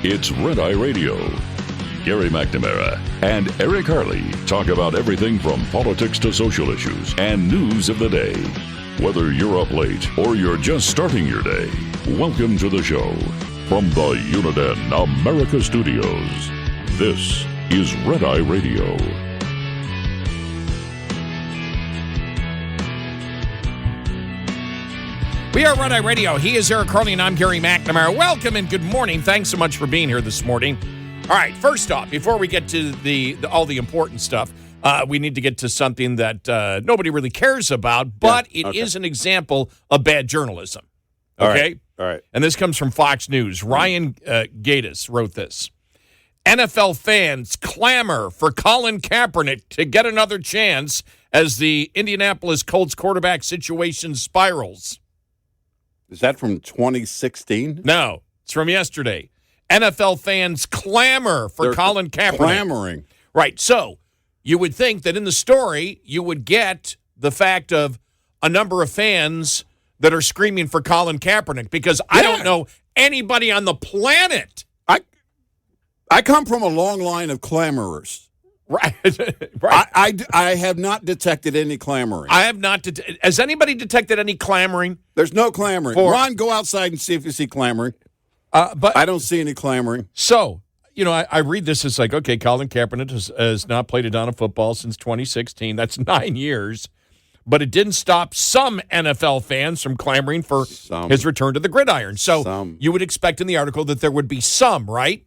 It's Red Eye Radio. Gary McNamara and Eric Harley talk about everything from politics to social issues and news of the day. Whether you're up late or you're just starting your day, welcome to the show. From the Uniden America Studios, this is Red Eye Radio. We are Red Eye Radio. He is Eric Harley, and I'm Gary McNamara. Welcome and good morning. Thanks so much for being here this morning. All right, first off, before we get to all the important stuff, we need to get to something that nobody really cares about, but it is an example of bad journalism. Okay? All right. And this comes from Fox News. Ryan Gatiss wrote this. NFL fans clamor for Colin Kaepernick to get another chance as the Indianapolis Colts quarterback situation spirals. Is that from 2016? No, it's from yesterday. NFL fans clamor for Colin Kaepernick. Clamoring. Right. So you would think that in the story you would get the fact of a number of fans that are screaming for Colin Kaepernick because I don't know anybody on the planet. I come from a long line of clamorers. Right. Right. I have not detected any clamoring. I have not. Has anybody detected any clamoring? There's no clamoring. Ron, go outside and see if you see clamoring. But I don't see any clamoring. So, I read this as like, okay, Colin Kaepernick has not played a down of football since 2016. That's 9 years. But it didn't stop some NFL fans from clamoring for his return to the gridiron. So you would expect in the article that there would be some, right?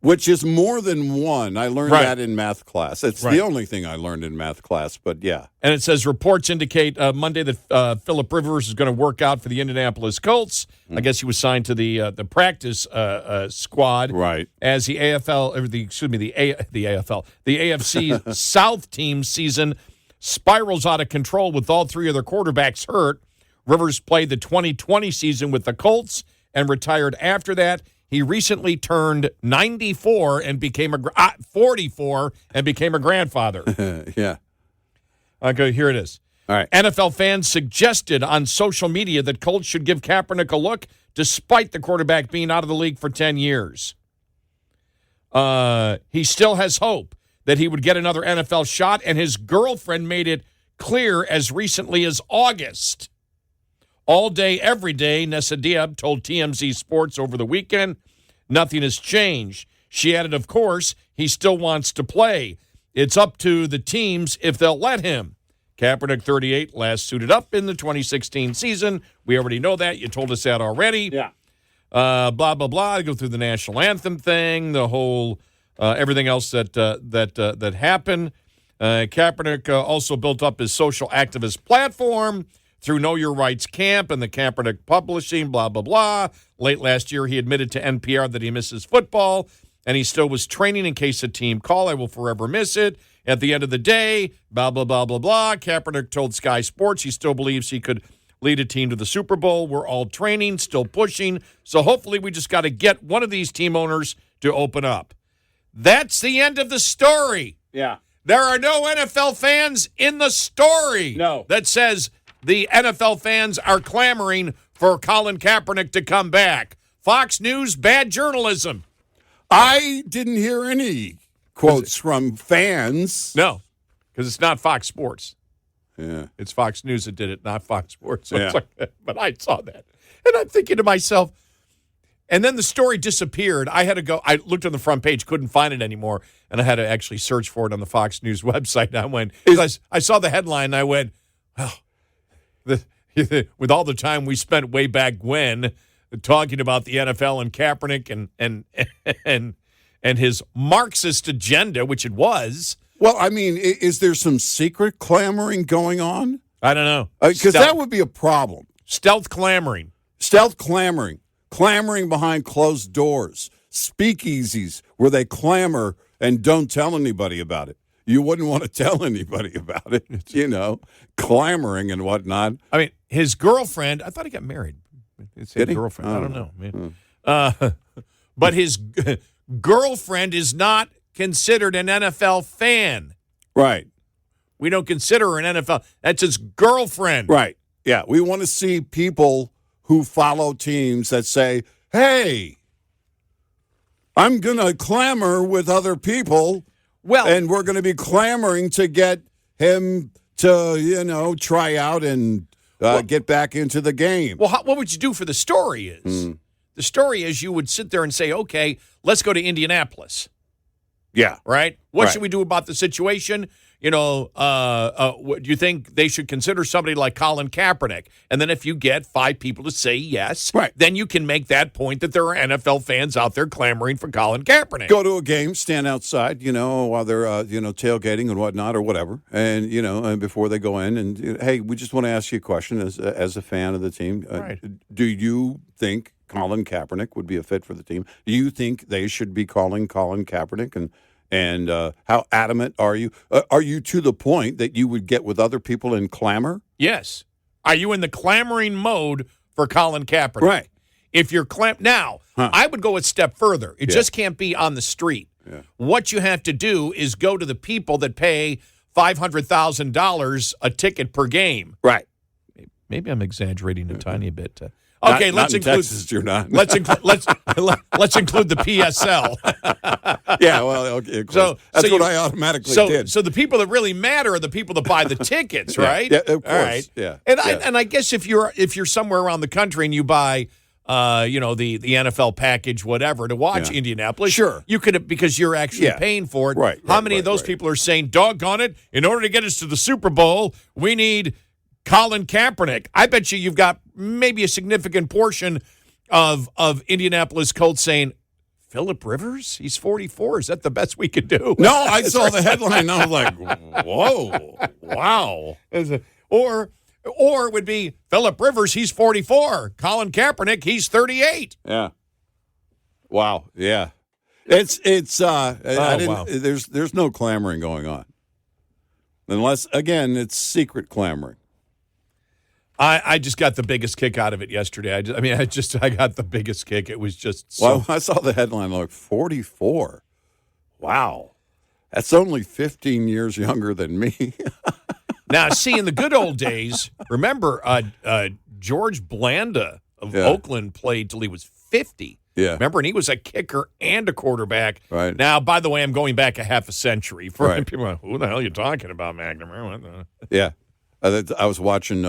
Which is more than one. I learned that in math class. It's the only thing I learned in math class, but yeah. And it says reports indicate Monday that Phillip Rivers is going to work out for the Indianapolis Colts. I guess he was signed to the practice squad, right? As the AFC South team season spirals out of control with all three of their quarterbacks hurt. Rivers played the 2020 season with the Colts and retired after that. He recently turned 94 and became 44 and became a grandfather. Yeah. Okay, here it is. All right. NFL fans suggested on social media that Colts should give Kaepernick a look despite the quarterback being out of the league for 10 years. He still has hope that he would get another NFL shot, and his girlfriend made it clear as recently as August. All day, every day, Nessa Diab told TMZ Sports over the weekend, nothing has changed. She added, of course, he still wants to play. It's up to the teams if they'll let him. Kaepernick, 38, last suited up in the 2016 season. We already know that. You told us that already. Yeah. Blah, blah, blah. I go through the national anthem thing, the whole everything else that happened. Kaepernick also built up his social activist platform through Know Your Rights Camp and the Kaepernick Publishing, blah, blah, blah. Late last year, he admitted to NPR that he misses football, and he still was training in case a team call. I will forever miss it. At the end of the day, blah, blah, blah, blah, blah. Kaepernick told Sky Sports he still believes he could lead a team to the Super Bowl. We're all training, still pushing. So hopefully we just got to get one of these team owners to open up. That's the end of the story. Yeah. There are no NFL fans in the story that says the NFL fans are clamoring for Colin Kaepernick to come back. Fox News, bad journalism. I didn't hear any quotes from fans. No, because it's not Fox Sports. Yeah. It's Fox News that did it, not Fox Sports. So it's like, but I saw that. And I'm thinking to myself, and then the story disappeared. I had to go. I looked on the front page, couldn't find it anymore, and I had to actually search for it on the Fox News website. And I went, I saw the headline, and I went, well, with all the time we spent way back when talking about the NFL and Kaepernick and his Marxist agenda, which it was. Well, I mean, is there some secret clamoring going on? I don't know. Because that would be a problem. Stealth clamoring. Stealth clamoring. Clamoring behind closed doors. Speakeasies where they clamor and don't tell anybody about it. You wouldn't want to tell anybody about it, clamoring and whatnot. I mean, his girlfriend, I thought he got married. It's his girlfriend. I don't know, man. But his girlfriend is not considered an NFL fan. Right. We don't consider her an NFL. That's his girlfriend. Right. Yeah. We want to see people who follow teams that say, hey, I'm going to clamor with other people, and we're going to be clamoring to get him to, try out and get back into the game. Well, what would you do for the story is? The story is you would sit there and say, okay, let's go to Indianapolis. Yeah. Right? What should we do about the situation? Do you think they should consider somebody like Colin Kaepernick? And then if you get 5 people to say yes, then you can make that point that there are NFL fans out there clamoring for Colin Kaepernick. Go to a game, stand outside, while they're, tailgating and whatnot or whatever. And, and before they go in and, hey, we just want to ask you a question as a fan of the team. Do you think Colin Kaepernick would be a fit for the team? Do you think they should be calling Colin Kaepernick? And how adamant are you? Are you to the point that you would get with other people and clamor? Yes. Are you in the clamoring mode for Colin Kaepernick? Right. If you're now, I would go a step further. It just can't be on the street. Yeah. What you have to do is go to the people that pay $500,000 a ticket per game. Right. Maybe I'm exaggerating a tiny bit. Okay, let's include Texas, you're not. let's include the PSL. Yeah, well, okay. That's what I automatically did. So the people that really matter are the people that buy the tickets, right? Yeah, of course. All right. Yeah. And I guess if you're somewhere around the country and you buy the NFL package, whatever, to watch Indianapolis, sure, you could, because you're actually paying for it. Right. How many of those people are saying, doggone it, in order to get us to the Super Bowl, we need Colin Kaepernick? I bet you've got maybe a significant portion of Indianapolis Colts saying, Phillip Rivers? He's 44. Is that the best we could do? No, I saw the headline. And I was like, whoa, wow. Or it would be Phillip Rivers, he's 44. Colin Kaepernick, he's 38. Yeah. Wow. Yeah. It's wow. There's no clamoring going on. Unless, again, it's secret clamoring. I just got the biggest kick out of it yesterday. I got the biggest kick. It was just so. Well, I saw the headline, like 44. Wow. That's only 15 years younger than me. Now, see, in the good old days, remember George Blanda of Oakland played till he was 50. Yeah. Remember, and he was a kicker and a quarterback. Right. Now, by the way, I'm going back a half a century. For people like, who the hell are you talking about, McNamara? Yeah. I was watching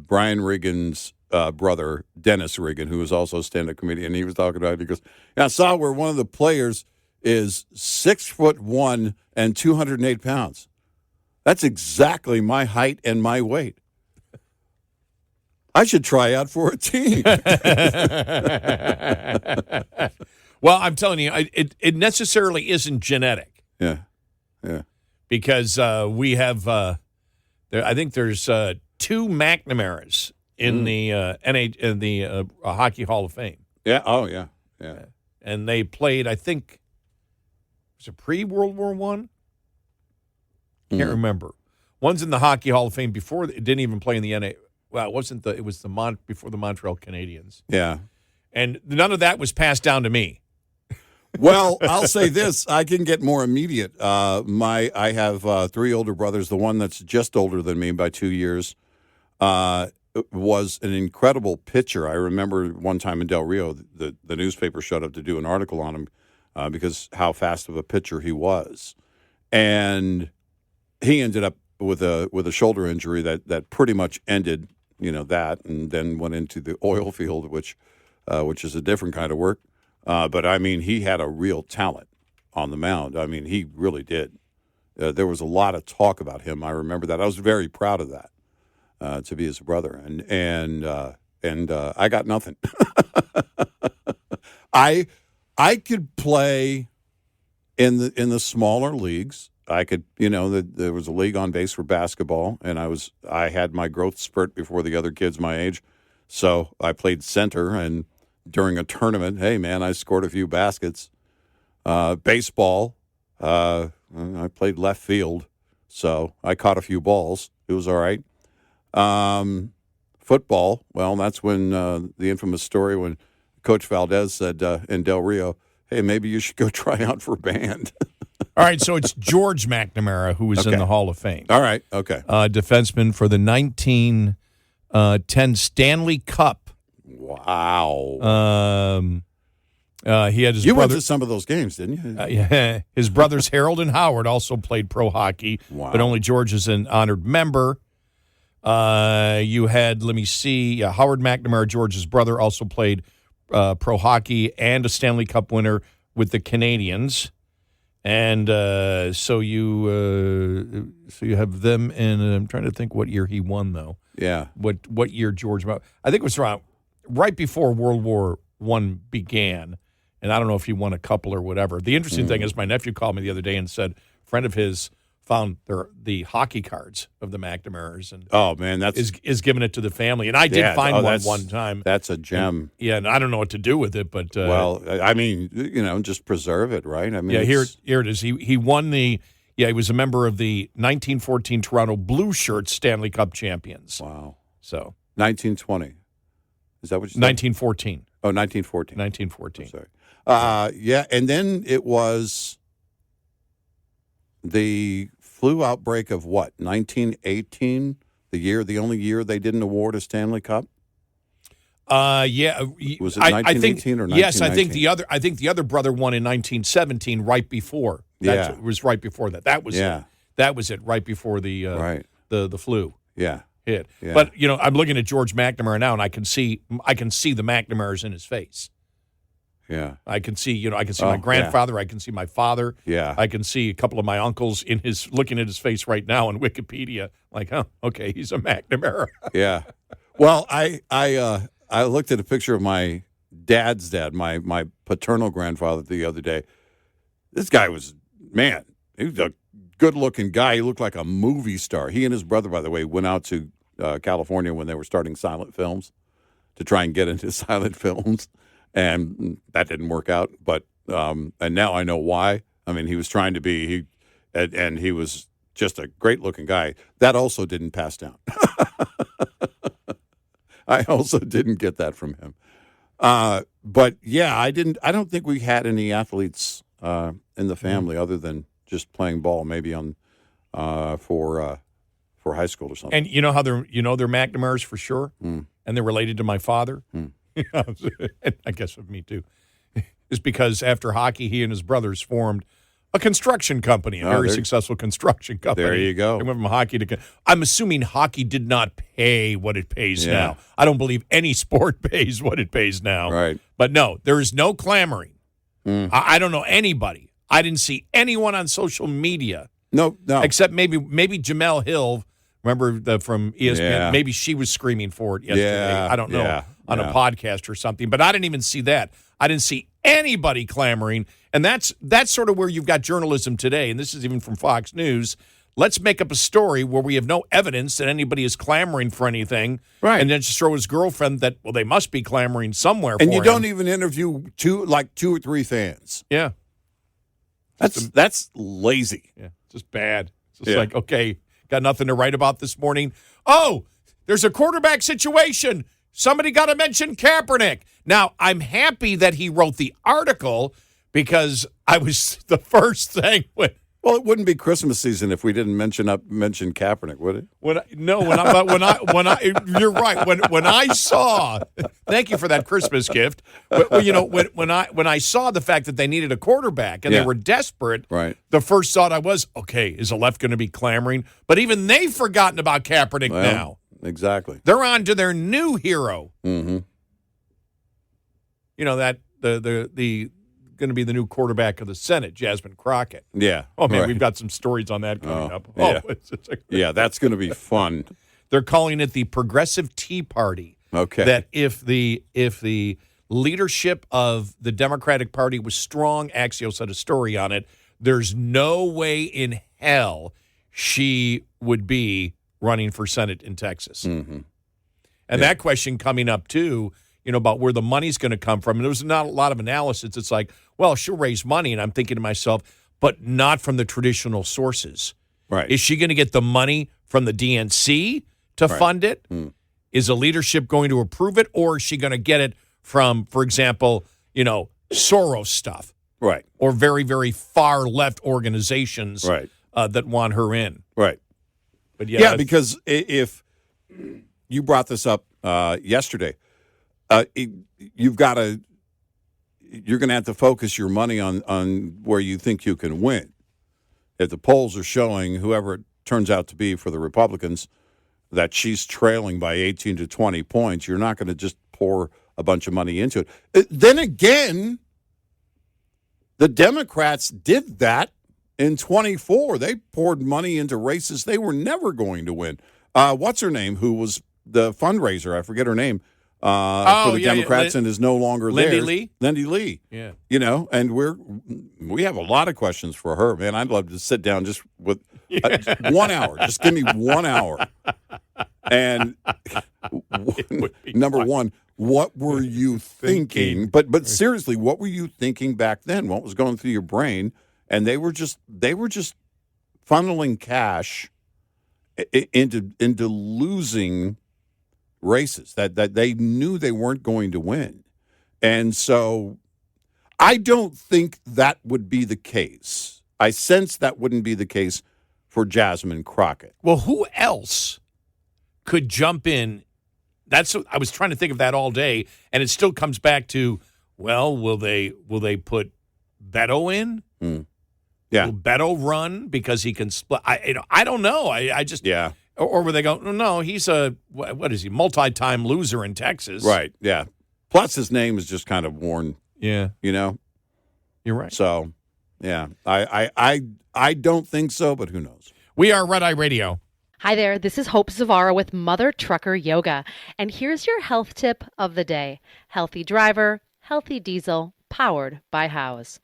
Brian Regan's brother, Dennis Regan, who was also a stand-up comedian, and he was talking about it. He goes, I saw where one of the players is 6'1" and 208 pounds. That's exactly my height and my weight. I should try out for a team. Well, I'm telling you, it necessarily isn't genetic. Yeah. Because we have, I think there's 2 McNamaras in the Hockey Hall of Fame. Yeah. Oh, yeah. And they played, I think, was it pre-World War I? Can't remember. One's in the Hockey Hall of Fame before it didn't even play in the NA. Well, it wasn't it was before the Montreal Canadiens. Yeah. And none of that was passed down to me. Well, I'll say this. I can get more immediate. I have 3 older brothers. The one that's just older than me by 2 years was an incredible pitcher. I remember one time in Del Rio, the newspaper showed up to do an article on him because how fast of a pitcher he was. And he ended up with a shoulder injury that pretty much ended, that, and then went into the oil field, which is a different kind of work. But, I mean, he had a real talent on the mound. I mean, he really did. There was a lot of talk about him. I remember that. I was very proud of that, to be his brother. And I got nothing. I could play in the smaller leagues. I could, there was a league on base for basketball, and I had my growth spurt before the other kids my age. So I played center, and during a tournament, hey, man, I scored a few baskets. Baseball, I played left field, so I caught a few balls. It was all right. Football, well, that's when the infamous story when Coach Valdez said in Del Rio, hey, maybe you should go try out for a band. All right, so it's George McNamara who is in the Hall of Fame. All right, okay. Defenseman for the 1910 Stanley Cup. Wow. He had his You brother. went to some of those games, didn't you? Yeah, his brothers Harold and Howard also played pro hockey, but only George is an honored member. You had, let me see, Howard McNamara, George's brother, also played pro hockey and a Stanley Cup winner with the Canadians. And so you have them, and I'm trying to think what year he won, though. Yeah. What year George? I think it was around right before World War I began, and I don't know if he won a couple or whatever. The interesting thing is my nephew called me the other day and said a friend of his found the hockey cards of the McNamaras, and oh man, that's is giving it to the family. And I did find one time. That's a gem. And I don't know what to do with it, but well, I mean, just preserve it, right? I mean, yeah, here it is. He won the. Yeah, he was a member of the 1914 Toronto Blue Shirts Stanley Cup champions. Wow. So 1920. Is that what you said? 1914. Oh, 1914. 1914. Sorry. Yeah, and then it was the flu outbreak of what? 1918, the only year they didn't award a Stanley Cup. Yeah. Was it 1918 or 1919? Yes, I think the other brother won in 1917, right before. It was right before that. That was it. That was it. Right before the the flu. Yeah. Hit. Yeah. But I'm looking at George McNamara now, and I can see the McNamaras in his face. Yeah. I can see my grandfather. I can see my father. Yeah. I can see a couple of my uncles looking at his face right now on Wikipedia. Like, oh, okay, he's a McNamara. Yeah. Well, I looked at a picture of my dad's dad, my paternal grandfather, the other day. This guy was, man, he was a good-looking guy. He looked like a movie star. He and his brother, by the way, went out to California when they were starting silent films to try and get into silent films, and that didn't work out. But and now I know why. I mean, he was trying to be and he was just a great-looking guy. That also didn't pass down. I also didn't get that from him. But yeah, I don't think we had any athletes in the family other than just playing ball, maybe on for high school or something. And you know how they're McNamara's for sure, and they're related to my father. I guess with me too, is because after hockey, he and his brothers formed a construction company, a very successful construction company. There you go. They went from hockey to. I'm assuming hockey did not pay what it pays now. I don't believe any sport pays what it pays now. Right. But no, there is no clamoring. I don't know anybody. I didn't see anyone on social media. No. Except maybe Jamel Hill. Remember from ESPN? Yeah. Maybe she was screaming for it yesterday. Yeah, I don't know, on a podcast or something. But I didn't even see that. I didn't see anybody clamoring. And that's sort of where you've got journalism today. And this is even from Fox News. Let's make up a story where we have no evidence that anybody is clamoring for anything. Right. And then just throw his girlfriend that, well, they must be clamoring somewhere for him. And you don't even interview two or three fans. Yeah. That's lazy. Yeah, just bad. It's just like, okay, got nothing to write about this morning. Oh, there's a quarterback situation. Somebody got to mention Kaepernick. Now, I'm happy that he wrote the article because I was the first thing when. Well, it wouldn't be Christmas season if we didn't mention Kaepernick, would it? When I you're right. When I saw, thank you for that Christmas gift. But, when I saw the fact that they needed a quarterback and they were desperate, right. The first thought I was, okay, is the left going to be clamoring? But even they've forgotten about Kaepernick now. Exactly. They're on to their new hero. Mm-hmm. That the going to be the new quarterback of the Senate, Jasmine Crockett. Yeah. Oh, man, we've got some stories on that coming up. Yeah. Yeah, that's going to be fun. They're calling it the Progressive Tea Party. Okay. That if the leadership of the Democratic Party was strong, Axios had a story on it, there's no way in hell she would be running for Senate in Texas. Mm-hmm. And that question coming up, too, about where the money's going to come from. And there was not a lot of analysis. It's like, well, she'll raise money. And I'm thinking to myself, but not from the traditional sources. Right. Is she going to get the money from the DNC to fund it? Is the leadership going to approve it? Or is she going to get it from, for example, Soros stuff? Right. Or very, very far left organizations that want her in. Right. But because if you brought this up yesterday, you've got to you're going to have to focus your money on where you think you can win. If the polls are showing whoever it turns out to be for the Republicans that she's trailing by 18 to 20 points, you're not going to just pour a bunch of money into it. Then again, the Democrats did that in 24. They poured money into races they were never going to win. What's her name, who was the fundraiser? I forget her name. For the Democrats and is no longer there. Lindy Lee. Yeah. You know, and we have a lot of questions for her, man. I'd love to sit down just with 1 hour. Just give me 1 hour. And number one, what were you thinking? But seriously, what were you thinking back then? What was going through your brain? And they were just funneling cash into losing races that they knew they weren't going to win. And so I don't think that would be the case. I sense that wouldn't be the case for Jasmine Crockett. Well, who else could jump in? I was trying to think of that all day, and it still comes back to, well, will they put Beto in? Yeah. Will Beto run because he can split? I don't know. I just Or will they go, no, he's what is he, multi-time loser in Texas. Right, yeah. Plus his name is just kind of worn. Yeah. You know? You're right. So, yeah. I don't think so, but who knows? We are Red Eye Radio. Hi there, this is Hope Zavara with Mother Trucker Yoga. And here's your health tip of the day. Healthy driver, healthy diesel, powered by Howes.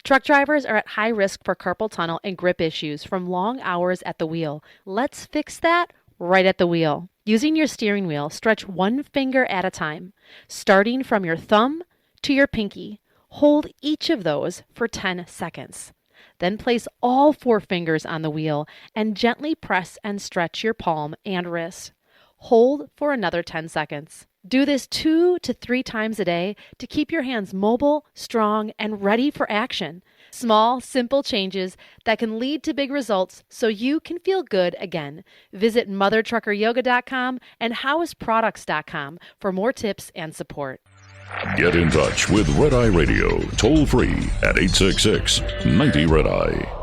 Truck drivers are at high risk for carpal tunnel and grip issues from long hours at the wheel. Let's fix that right at the wheel. Using your steering wheel, stretch one finger at a time, starting from your thumb to your pinky. Hold each of those for 10 seconds. Then place all 4 fingers on the wheel and gently press and stretch your palm and wrist. Hold for another 10 seconds. Do this 2 to 3 times a day to keep your hands mobile, strong, and ready for action. Small, simple changes that can lead to big results so you can feel good again. Visit mothertruckeryoga.com and howesproducts.com for more tips and support. Get in touch with Red Eye Radio, toll free at 866-90-RED-EYE.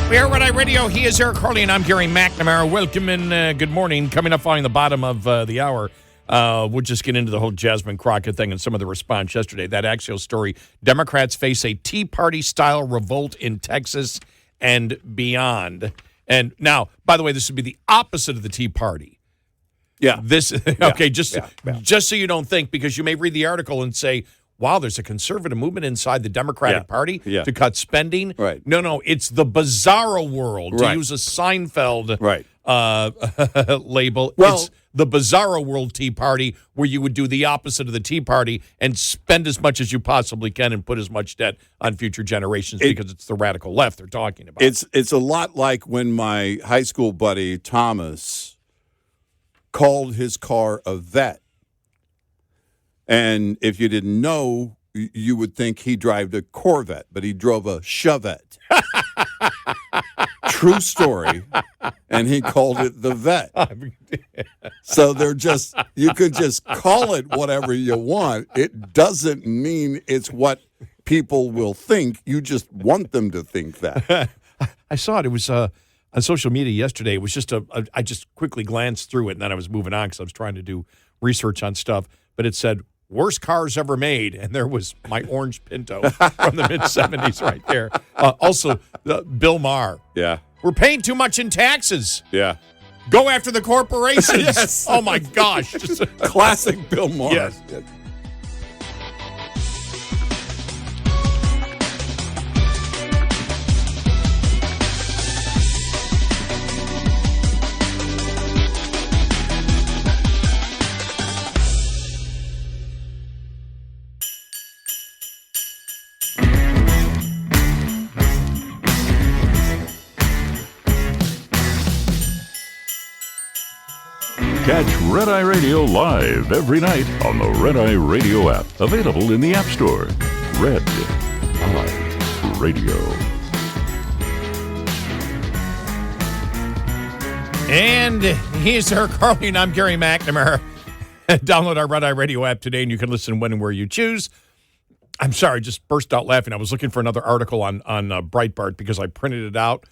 We are Red Eye Radio. He is Eric Harley, and I'm Gary McNamara. Welcome and good morning. Coming up on the bottom of the hour, we'll just get into the whole Jasmine Crockett thing and some of the response yesterday. That Axios story, Democrats face a Tea Party-style revolt in Texas and beyond. And now, by the way, this would be the opposite of the Tea Party. Yeah. Just so you don't think, because you may read the article and say, wow, there's a conservative movement inside the Democratic Party to cut spending. Right. No, it's the bizarro world, to use a Seinfeld label. Well, it's the bizarro world Tea Party, where you would do the opposite of the Tea Party and spend as much as you possibly can and put as much debt on future generations because it's the radical left they're talking about. It's a lot like when my high school buddy Thomas called his car a Vet. And if you didn't know, you would think he drove a Corvette, but he drove a Chevette. True story. And he called it the Vet. So you could just call it whatever you want. It doesn't mean it's what people will think. You just want them to think that. I saw it. It was on social media yesterday. It was just I just quickly glanced through it, and then I was moving on because I was trying to do research on stuff. But it said, worst cars ever made, and there was my orange Pinto from the mid-'70s right there. Also, Bill Maher. Yeah. We're paying too much in taxes. Yeah. Go after the corporations. Yes. Oh, my gosh. Classic Bill Maher. Yes. Catch Red Eye Radio live every night on the Red Eye Radio app. Available in the App Store. Red Eye Radio. And he's Eric Harley, and I'm Gary McNamara. Download our Red Eye Radio app today, and you can listen when and where you choose. I'm sorry, I just burst out laughing. I was looking for another article on Breitbart because I printed it out,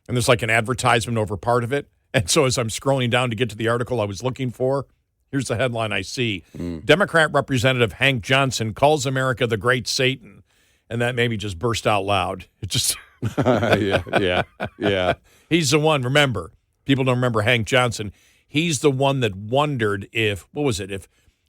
and there's like an advertisement over part of it. And so as I'm scrolling down to get to the article I was looking for, here's the headline I see. Democrat Representative Hank Johnson calls America the Great Satan. And that made me just burst out loud. It just yeah. He's the one, remember. People don't remember Hank Johnson. He's the one that wondered if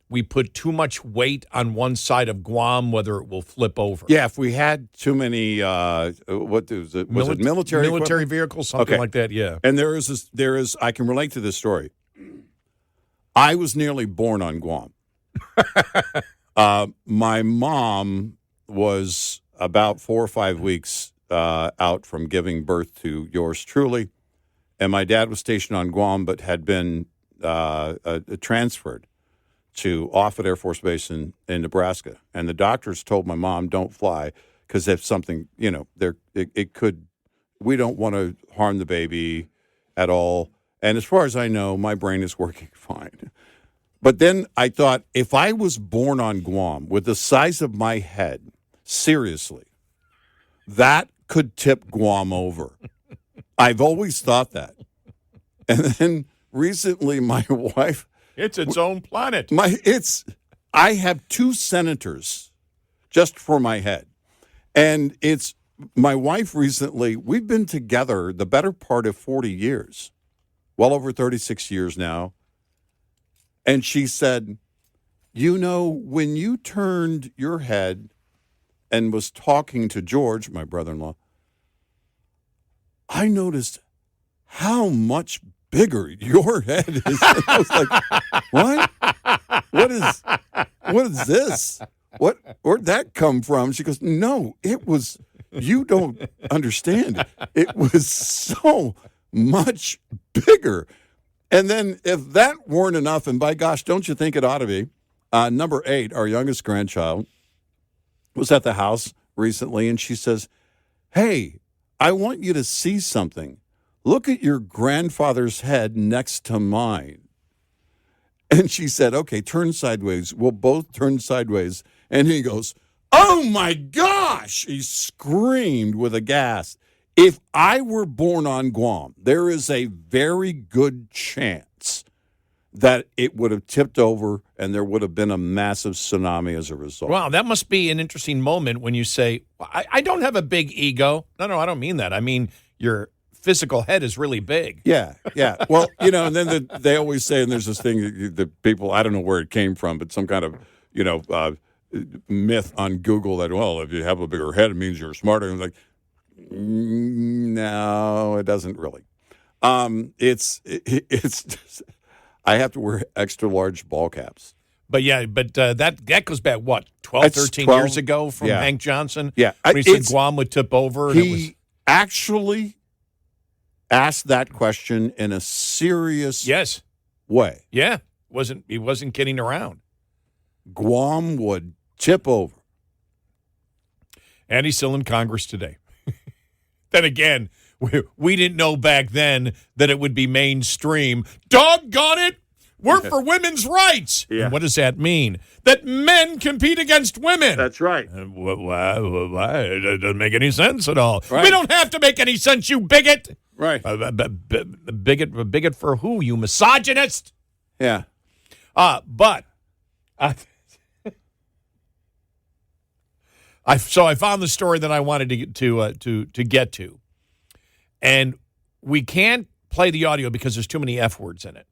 we put too much weight on one side of Guam, whether it will flip over. Yeah, if we had too many, what was it? Was it military vehicles, something like that? Yeah. And there is. I can relate to this story. I was nearly born on Guam. My mom was about 4 or 5 weeks out from giving birth to yours truly, and my dad was stationed on Guam, but had been transferred to Offutt Air Force Base in Nebraska. And the doctors told my mom, don't fly, because if something, it could, we don't want to harm the baby at all. And as far as I know, my brain is working fine. But then I thought, if I was born on Guam with the size of my head, seriously, that could tip Guam over. I've always thought that. And then recently my wife... It's its own planet. I have 2 senators just for my head. And it's my wife recently, we've been together the better part of 40 years, well over 36 years now. And she said, when you turned your head and was talking to George, my brother-in-law, I noticed how much bigger your head is. I was like, what? What is this? Where'd that come from? She goes, no, it was, you don't understand. It was so much bigger. And then if that weren't enough, and by gosh, don't you think it ought to be, number 8, our youngest grandchild, was at the house recently, and she says, hey, I want you to see something. Look at your grandfather's head next to mine. And she said, okay, turn sideways. We'll both turn sideways. And he goes, oh, my gosh! He screamed with a gasp. If I were born on Guam, there is a very good chance that it would have tipped over and there would have been a massive tsunami as a result. Wow, that must be an interesting moment when you say, I don't have a big ego. No, I don't mean that. I mean, your physical head is really big. Yeah. Well, and then they always say, and there's this thing that people, I don't know where it came from, but some kind of, myth on Google that, well, if you have a bigger head, it means you're smarter. And it's like, no, it doesn't really. It's just, I have to wear extra large ball caps. But that goes back, 13 years ago from Hank Johnson? Yeah. When he said Guam would tip over? He actually asked that question in a serious way. Yeah. He wasn't kidding around. Guam would tip over. And he's still in Congress today. Then again, we didn't know back then that it would be mainstream. Doggone it! We're for women's rights. Yeah. And what does that mean? That men compete against women. That's right. Why? It doesn't make any sense at all. Right. We don't have to make any sense, you bigot. Right. Bigot for who, you misogynist? Yeah. But I found the story that I wanted to get to, and we can't play the audio because there's too many F words in it.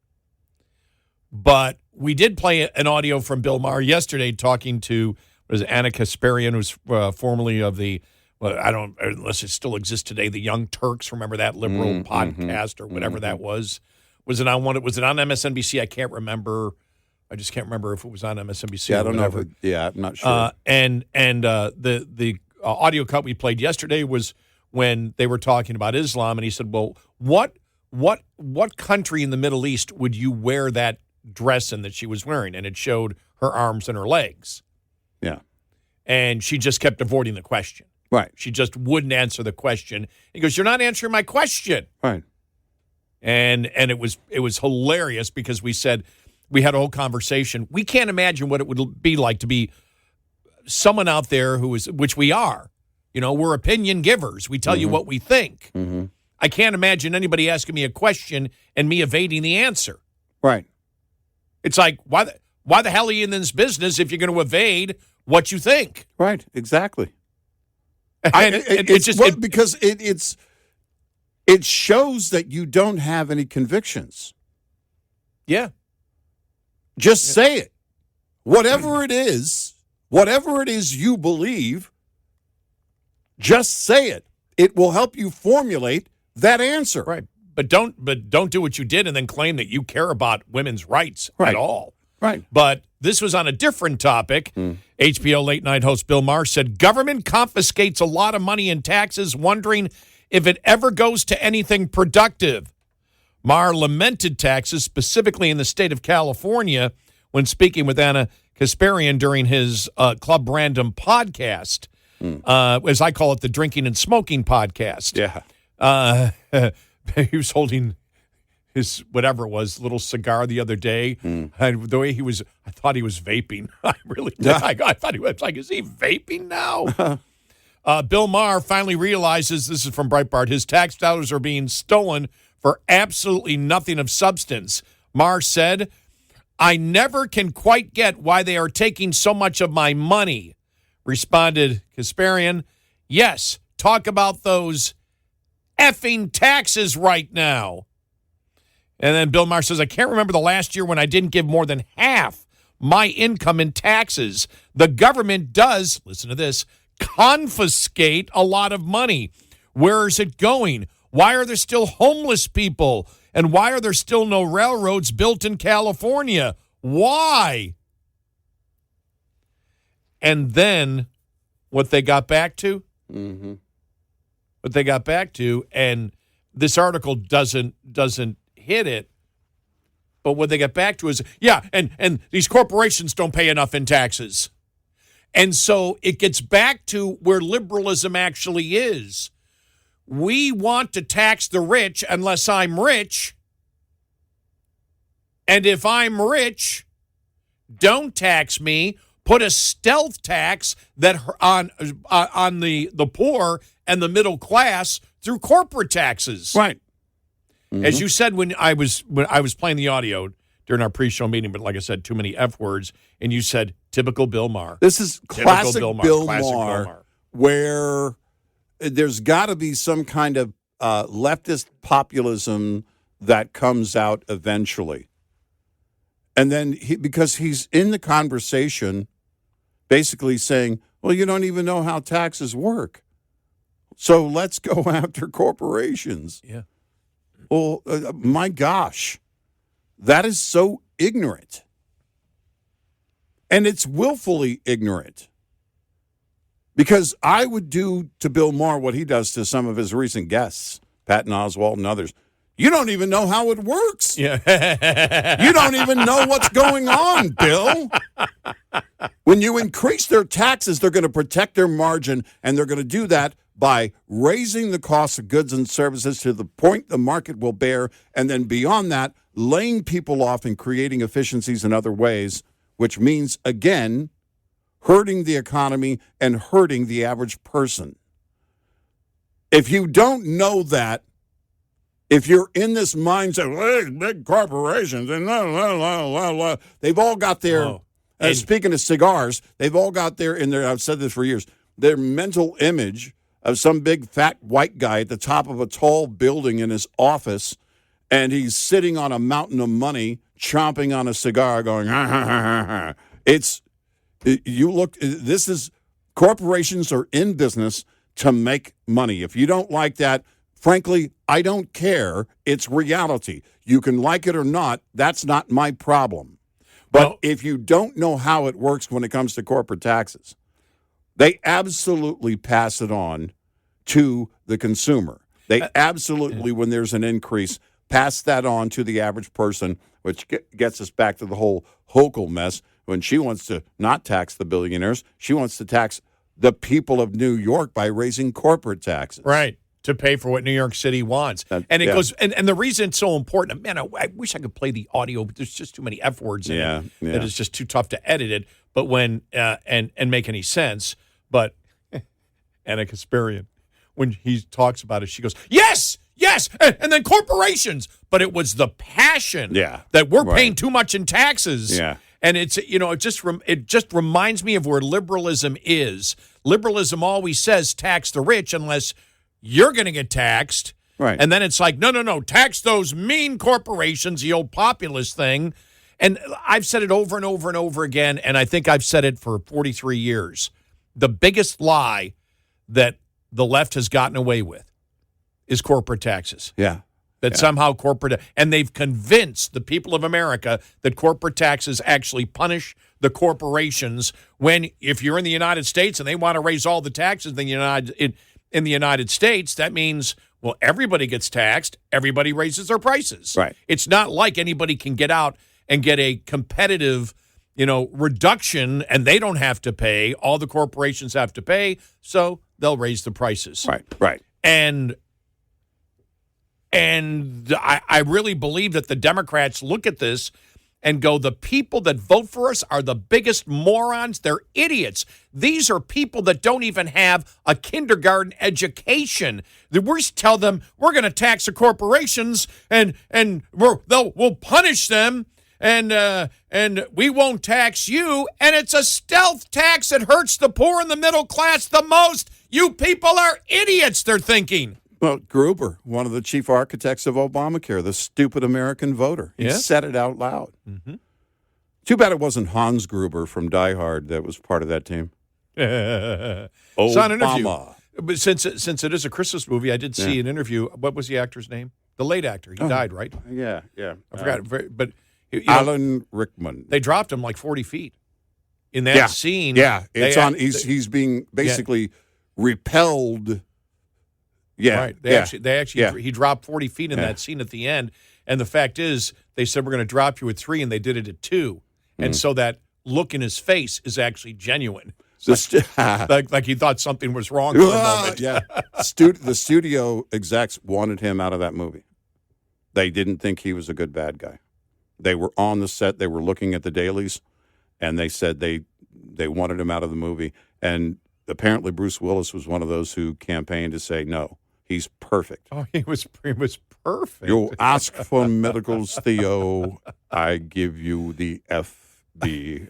But we did play an audio from Bill Maher yesterday talking to Anna Kasparian, who's formerly of the unless it still exists today, the Young Turks. Remember that liberal podcast or whatever that was? Was it on MSNBC? I can't remember. I just can't remember if it was on MSNBC. Yeah, or I don't whatever. know. I'm not sure. And the audio cut we played yesterday was when they were talking about Islam, and he said, "Well, what country in the Middle East would you wear that dress in that she was wearing?" And it showed her arms and her legs. Yeah. And she just kept avoiding the question. Right. She just wouldn't answer the question. He goes, "You're not answering my question." Right. And it was hilarious because we had a whole conversation. We can't imagine what it would be like to be someone out there which we are. We're opinion givers. We tell you what we think. Mm-hmm. I can't imagine anybody asking me a question and me evading the answer. Right. It's like, why the hell are you in this business if you're going to evade what you think? Right. Exactly. Because it shows that you don't have any convictions. Yeah. Just say it. Whatever it is you believe, just say it. It will help you formulate that answer. Right. But don't do what you did and then claim that you care about women's rights at all. Right. But this was on a different topic. HBO late night host Bill Maher said government confiscates a lot of money in taxes, wondering if it ever goes to anything productive. Maher lamented taxes, specifically in the state of California, when speaking with Anna Kasparian during his Club Random podcast, as I call it, the drinking and smoking podcast. Yeah. He was holding his, whatever it was, little cigar the other day. And the way I thought he was vaping. I really did. I thought he was like, is he vaping now? Bill Maher finally realizes, this is from Breitbart, his tax dollars are being stolen for absolutely nothing of substance. Maher said, "I never can quite get why they are taking so much of my money." Responded Kasparian, "Yes, talk about those effing taxes right now." And then Bill Maher says, "I can't remember the last year when I didn't give more than half my income in taxes. The government does," listen to this, "confiscate a lot of money. Where is it going? Why are there still homeless people? And why are there still no railroads built in California? Why?" And then what they got back to? Mm-hmm. What they got back to, and this article doesn't hit it, but what they got back to is, and these corporations don't pay enough in taxes. And so it gets back to where liberalism actually is. We want to tax the rich unless I'm rich. And if I'm rich, don't tax me. Put a stealth tax that on the poor and the middle class through corporate taxes. Right. Mm-hmm. As you said when I was playing the audio during our pre-show meeting, but like I said, too many F words, and you said typical Bill Maher. This is classic Bill Maher, where there's got to be some kind of leftist populism that comes out eventually. And then because he's in the conversation basically saying, well, you don't even know how taxes work. So let's go after corporations. Yeah. Well, my gosh, that is so ignorant. And it's willfully ignorant. Because I would do to Bill Maher what he does to some of his recent guests, Patton Oswalt and others. You don't even know how it works. Yeah. You don't even know what's going on, Bill. When you increase their taxes, they're going to protect their margin, and they're going to do that by raising the cost of goods and services to the point the market will bear, and then beyond that, laying people off and creating efficiencies in other ways, which means, again, hurting the economy and hurting the average person. If you don't know that, if you're in this mindset, hey, big corporations, and they've all got their, speaking of cigars, they've all got I've said this for years, their mental image of some big fat white guy at the top of a tall building in his office, and he's sitting on a mountain of money, chomping on a cigar, going, ha, ha, ha, ha. Corporations are in business to make money. If you don't like that, frankly, I don't care. It's reality. You can like it or not. That's not my problem. But if you don't know how it works when it comes to corporate taxes, they absolutely pass it on to the consumer. They absolutely, when there's an increase, pass that on to the average person, which gets us back to the whole Hochul mess. When she wants to not tax the billionaires, she wants to tax the people of New York by raising corporate taxes. Right. To pay for what New York City wants. And it goes, and the reason it's so important, man, I wish I could play the audio, but there's just too many F words in it that it's just too tough to edit it, but when, and make any sense. But Anna Kasparian, when he talks about it, she goes, yes, and then corporations. But it was the passion that we're paying too much in taxes. Yeah. And it's, it just reminds me of where liberalism is. Liberalism always says tax the rich unless you're going to get taxed. Right. And then it's like, no, tax those mean corporations, the old populist thing. And I've said it over and over and over again, and I think I've said it for 43 years. The biggest lie that the left has gotten away with is corporate taxes. Yeah. That somehow and they've convinced the people of America that corporate taxes actually punish the corporations when, if you're in the United States and they want to raise all the taxes in the United States, that means, well, everybody gets taxed, everybody raises their prices. Right. It's not like anybody can get out and get a competitive, reduction, and they don't have to pay. All the corporations have to pay, so they'll raise the prices. Right. And I really believe that the Democrats look at this and go, the people that vote for us are the biggest morons. They're idiots. These are people that don't even have a kindergarten education. We tell them we're going to tax the corporations and we'll punish them and we won't tax you. And it's a stealth tax that hurts the poor and the middle class the most. You people are idiots, they're thinking. Well, Gruber, one of the chief architects of Obamacare, the stupid American voter, he said it out loud. Mm-hmm. Too bad it wasn't Hans Gruber from Die Hard that was part of that team. Saw an interview. But since it is a Christmas movie, I did see an interview. What was the actor's name? The late actor. He died, right? Yeah. I forgot. But Alan Rickman. They dropped him like 40 feet in that scene. Yeah, he's being basically repelled. Yeah, right. They actually he dropped 40 feet in that scene at the end. And the fact is, they said we're going to drop you at 3, and they did it at 2. And so that look in his face is actually genuine. Like he thought something was wrong for a moment. Yeah, the studio execs wanted him out of that movie. They didn't think he was a good bad guy. They were on the set. They were looking at the dailies, and they said they wanted him out of the movie. And apparently, Bruce Willis was one of those who campaigned to say no. He's perfect. Oh, he was perfect. You ask for medicals, Theo. I give you the FBI.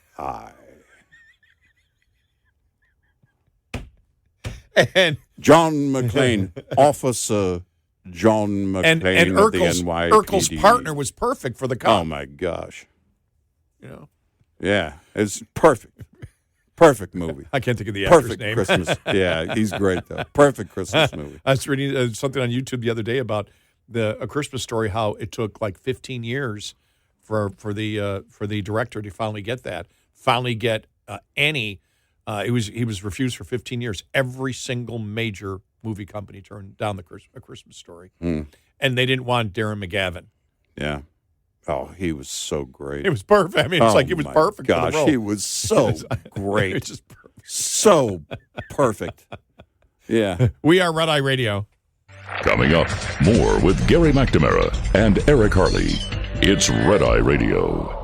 And John McClane, Officer John McClane and of the NYPD. Urkel's partner was perfect for the cop. Oh, my gosh. Yeah, it's perfect. Perfect movie. I can't think of the actor's Perfect name. Christmas. Yeah, he's great, though. Perfect Christmas movie. I was reading something on YouTube the other day about A Christmas Story, how it took like 15 years for the director to finally get any. He was refused for 15 years. Every single major movie company turned down A Christmas Story. And they didn't want Darren McGavin. Yeah. Oh, he was so great. It was perfect. I mean, it's like he was perfect for the role. He was so great. It's just perfect. So perfect. Yeah. We are Red Eye Radio. Coming up, more with Gary McNamara and Eric Harley. It's Red Eye Radio.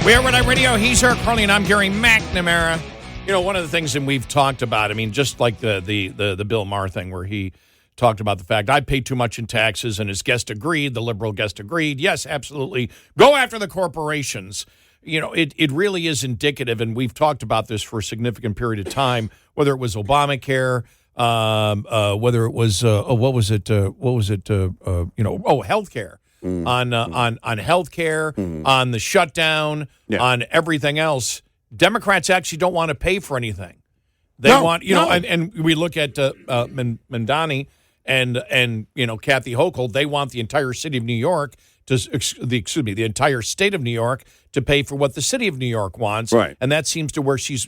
We are Red Eye Radio. He's Eric Harley, and I'm Gary McNamara. One of the things that we've talked about, I mean, just like the Bill Maher thing where he talked about the fact I pay too much in taxes, and his guest agreed, the liberal guest agreed. Yes, absolutely. Go after the corporations. It really is indicative, and we've talked about this for a significant period of time, whether it was Obamacare, whether it was, healthcare. On healthcare, on the shutdown, on everything else. Democrats actually don't want to pay for anything. They want, and we look at Mandani and Kathy Hochul. They want the entire city of New York the entire state of New York to pay for what the city of New York wants. Right. And that seems to where she's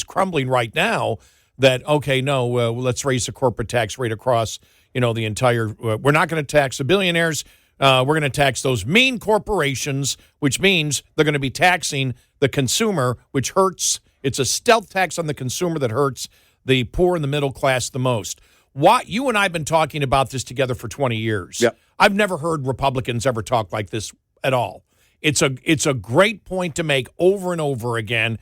crumbling right now. that, okay, no, let's raise the corporate tax rate across, the entire, we're not going to tax the billionaires. We're going to tax those mean corporations, which means they're going to be taxing the consumer, which hurts. It's a stealth tax on the consumer that hurts the poor and the middle class the most. You and I have been talking about this together for 20 years. Yep. I've never heard Republicans ever talk like this at all. It's a great point to make over and over again.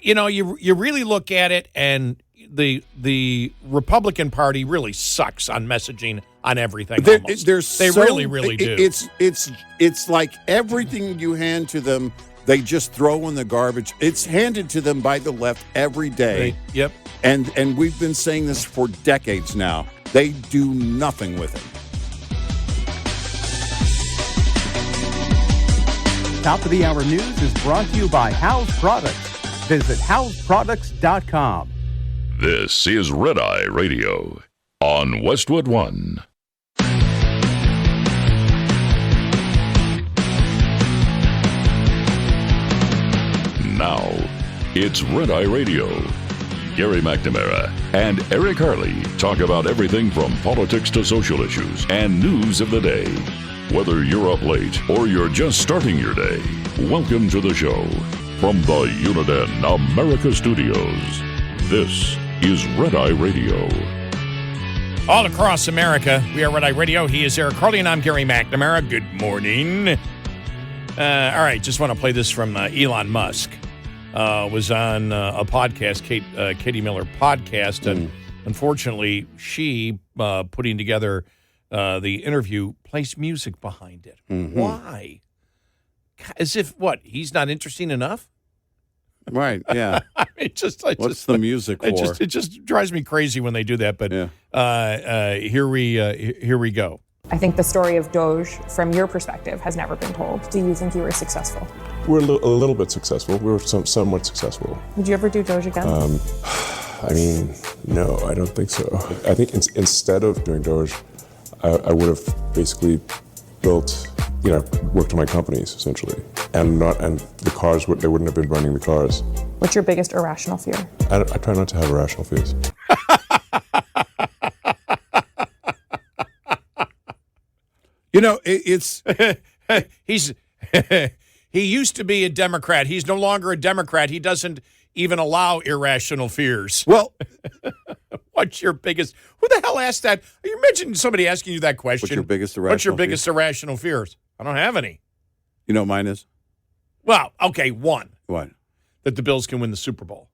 You really look at it, and the Republican Party really sucks on messaging on everything. They really do. It's like everything you hand to them, they just throw in the garbage. It's handed to them by the left every day. Yep. And we've been saying this for decades now. They do nothing with it. Top of the Hour News is brought to you by House Products. Visit houseproducts.com. This is Red Eye Radio on Westwood One. Now, it's Red Eye Radio. Gary McNamara and Eric Harley talk about everything from politics to social issues and news of the day. Whether you're up late or you're just starting your day, welcome to the show. From the Uniden America Studios, this is Red Eye Radio. All across America, we are Red Eye Radio. He is Eric Harley, and I'm Gary McNamara. Good morning. All right, just want to play this from Elon Musk. Was on a podcast, Katie Miller podcast, and unfortunately, she, putting together the interview, placed music behind it. Mm-hmm. Why? As if, he's not interesting enough? Right, yeah. What's the music for? It just drives me crazy when they do that, but here we go. I think the story of DOGE, from your perspective, has never been told. Do you think you were successful? We're a little bit successful. We were somewhat successful. Would you ever do DOGE again? No, I don't think so. I think instead of doing DOGE, I would have basically built, worked on my companies, essentially. And the cars, they wouldn't have been running the cars. What's your biggest irrational fear? I try not to have irrational fears. It's he used to be a Democrat. He's no longer a Democrat. He doesn't even allow irrational fears. Well, what's your biggest? Who the hell asked that? You mentioned somebody asking you that question. What's your biggest irrational fears? I don't have any. You know what mine is? Well, okay, one. What? That the Bills can win the Super Bowl.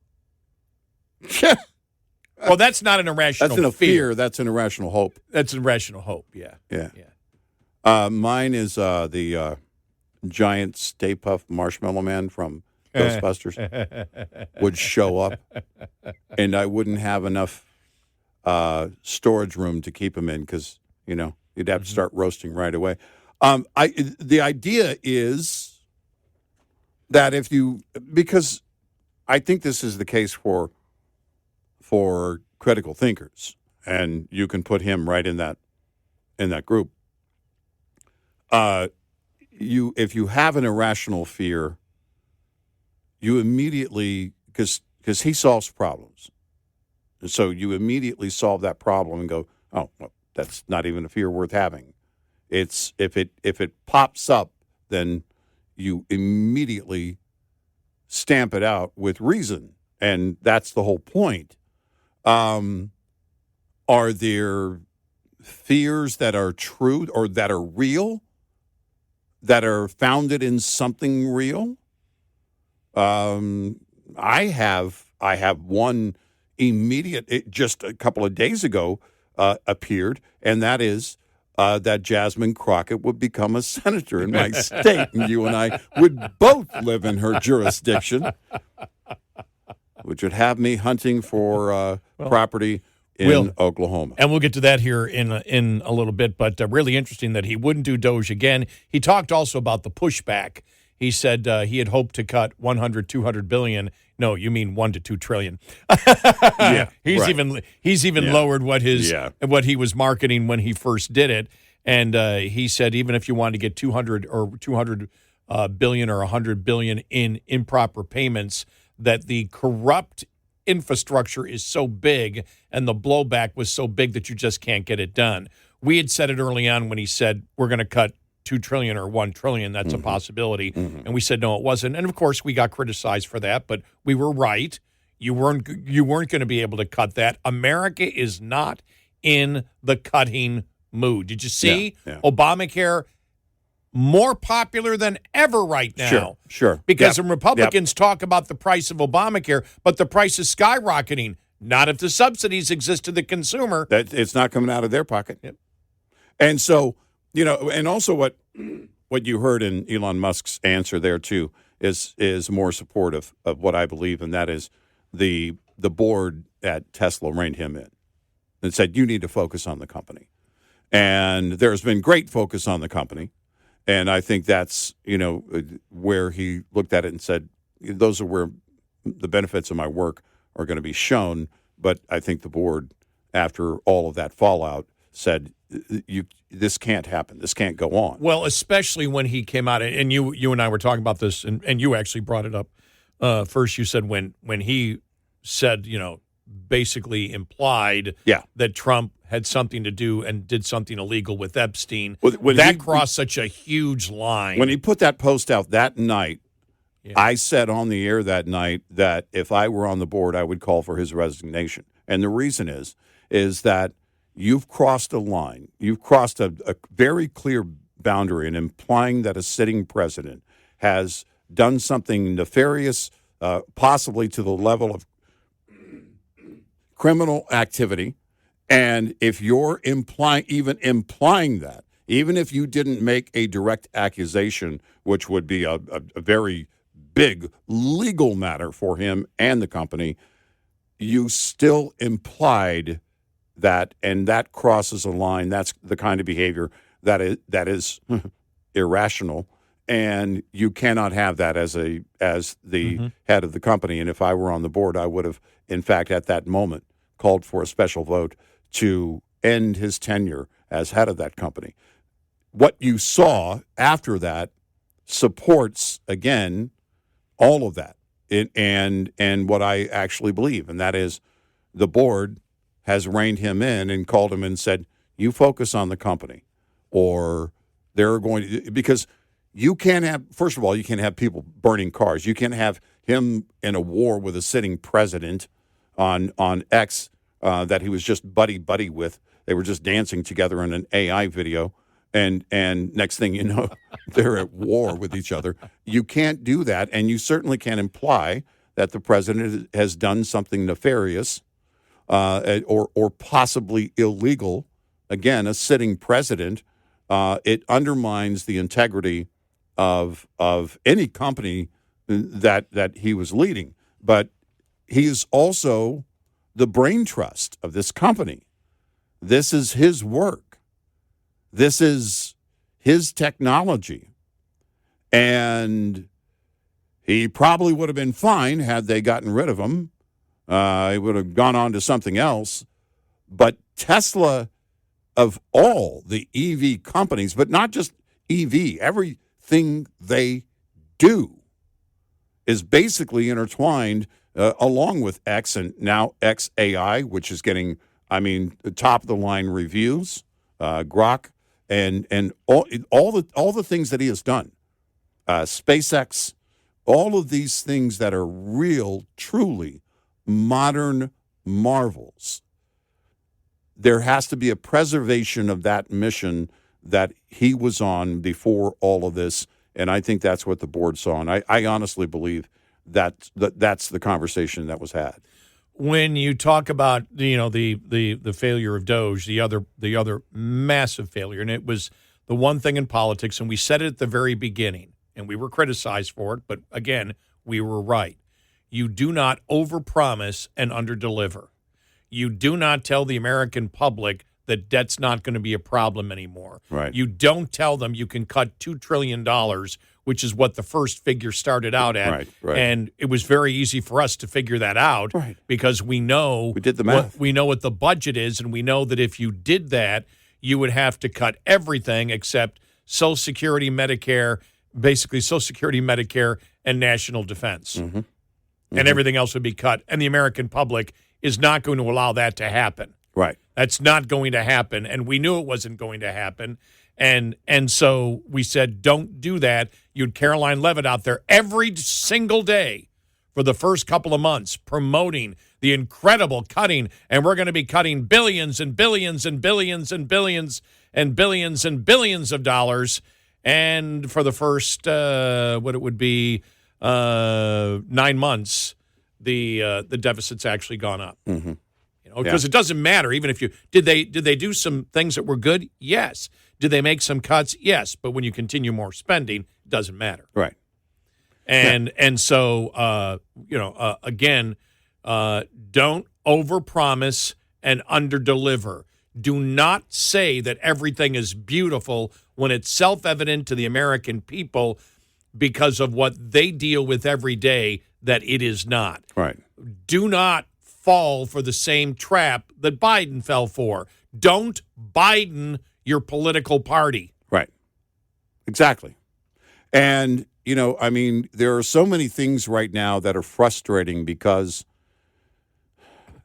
Well, that's not an irrational fear. That's a fear. That's an irrational hope. That's an irrational hope, yeah. Mine is the giant Stay Puft Marshmallow Man from Ghostbusters would show up, and I wouldn't have enough storage room to keep him in because, you'd have to start roasting right away. The idea is that because I think this is the case for critical thinkers, and you can put him right in that group. If you have an irrational fear, you immediately, because he solves problems, and so you immediately solve that problem and go, oh, well, that's not even a fear worth having. It's if it pops up, then you immediately stamp it out with reason, and that's the whole point. Are there fears that are true or that are real, that are founded in something real? I have one immediate. It just a couple of days ago appeared, and that is that Jasmine Crockett would become a senator in my state, and you and I would both live in her jurisdiction, which would have me hunting for property in Oklahoma. And we'll get to that here in a little bit, but really interesting that he wouldn't do DOGE again. He talked also about the pushback. He said he had hoped to cut 100, 200 billion. No, you mean 1 to 2 trillion. Yeah, he's even lowered what he was marketing when he first did it. And he said even if you wanted to get 200 billion or 100 billion in improper payments, that the corrupt infrastructure is so big and the blowback was so big that you just can't get it done. We had said it early on when he said we're going to cut $2 trillion or $1 trillion. That's a possibility. And we said, no, it wasn't. And of course, we got criticized for that, but we were right. You weren't going to be able to cut that. America is not in the cutting mood. Did you see Obamacare more popular than ever right now? Sure. Because when Republicans talk about the price of Obamacare, but the price is skyrocketing. Not if the subsidies exist to the consumer. That it's not coming out of their pocket. Yep. And so, and also what you heard in Elon Musk's answer there too is more supportive of what I believe, and that is the board at Tesla reined him in and said, you need to focus on the company. And there's been great focus on the company. And I think that's, where he looked at it and said, those are where the benefits of my work are going to be shown. But I think the board, after all of that fallout, said, this can't happen. This can't go on. Well, especially when he came out, and you and I were talking about this, and you actually brought it up first. You said when he said, basically implied that Trump had something to do and did something illegal with Epstein. That crossed such a huge line. When he put that post out that night, I said on the air that night that if I were on the board, I would call for his resignation. And the reason is that you've crossed a line. You've crossed a very clear boundary in implying that a sitting president has done something nefarious, possibly to the level of criminal activity. And if you're implying that, even if you didn't make a direct accusation, which would be a very big legal matter for him and the company, you still implied that, and that crosses a line. That's the kind of behavior that is irrational, and you cannot have that as the head of the company. And if I were on the board, I would have, in fact, at that moment, called for a special vote to end his tenure as head of that company. What you saw after that supports, again, all of that, and what I actually believe, and that is the board has reined him in and called him and said, you focus on the company, or they're going to, because you can't have, first of all, you can't have people burning cars. You can't have him in a war with a sitting president on X that he was just buddy with. They were just dancing together in an AI video. And next thing you know, they're at war with each other. You can't do that, and you certainly can't imply that the president has done something nefarious or possibly illegal. Again, a sitting president, it undermines the integrity of any company that he was leading. But he is also the brain trust of this company. This is his work. This is his technology. And he probably would have been fine had they gotten rid of him. He would have gone on to something else. But Tesla, of all the EV companies, but not just EV, everything they do is basically intertwined along with X and now XAI, which is getting, top-of-the-line reviews, Grok, and all the things that he has done, SpaceX, all of these things that are real, truly modern marvels. There has to be a preservation of that mission that he was on before all of this, and I think that's what the board saw. And I honestly believe that's the conversation that was had. When you talk about the failure of DOGE, the other massive failure, and it was the one thing in politics, and we said it at the very beginning, and we were criticized for it, but again, we were right. You do not overpromise and underdeliver. You do not tell the American public that debt's not going to be a problem anymore. Right. You don't tell them you can cut $2 trillion, which is what the first figure started out at. Right. And it was very easy for us to figure that out because we did the math. We know what the budget is, and we know that if you did that, you would have to cut everything except Social Security, Medicare, basically Social Security, Medicare, and national defense. and everything else would be cut. And the American public is not going to allow that to happen. Right. That's not going to happen, and we knew it wasn't going to happen. And so we said, don't do that. You had Caroline Levitt out there every single day for the first couple of months promoting the incredible cutting, and we're going to be cutting billions and billions and billions and billions and billions and billions of dollars. And for the first, what it would be, 9 months, the deficit's actually gone up. Mm-hmm. Because it doesn't matter. Even if you did they do some things that were good? Yes. Did they make some cuts? Yes. But when you continue more spending, it doesn't matter. Right. And so again, don't overpromise and underdeliver. Do not say that everything is beautiful when it's self-evident to the American people because of what they deal with every day that it is not. Right. Do not fall for the same trap that Biden fell for. Don't Biden your political party. Right. Exactly. And, there are so many things right now that are frustrating because,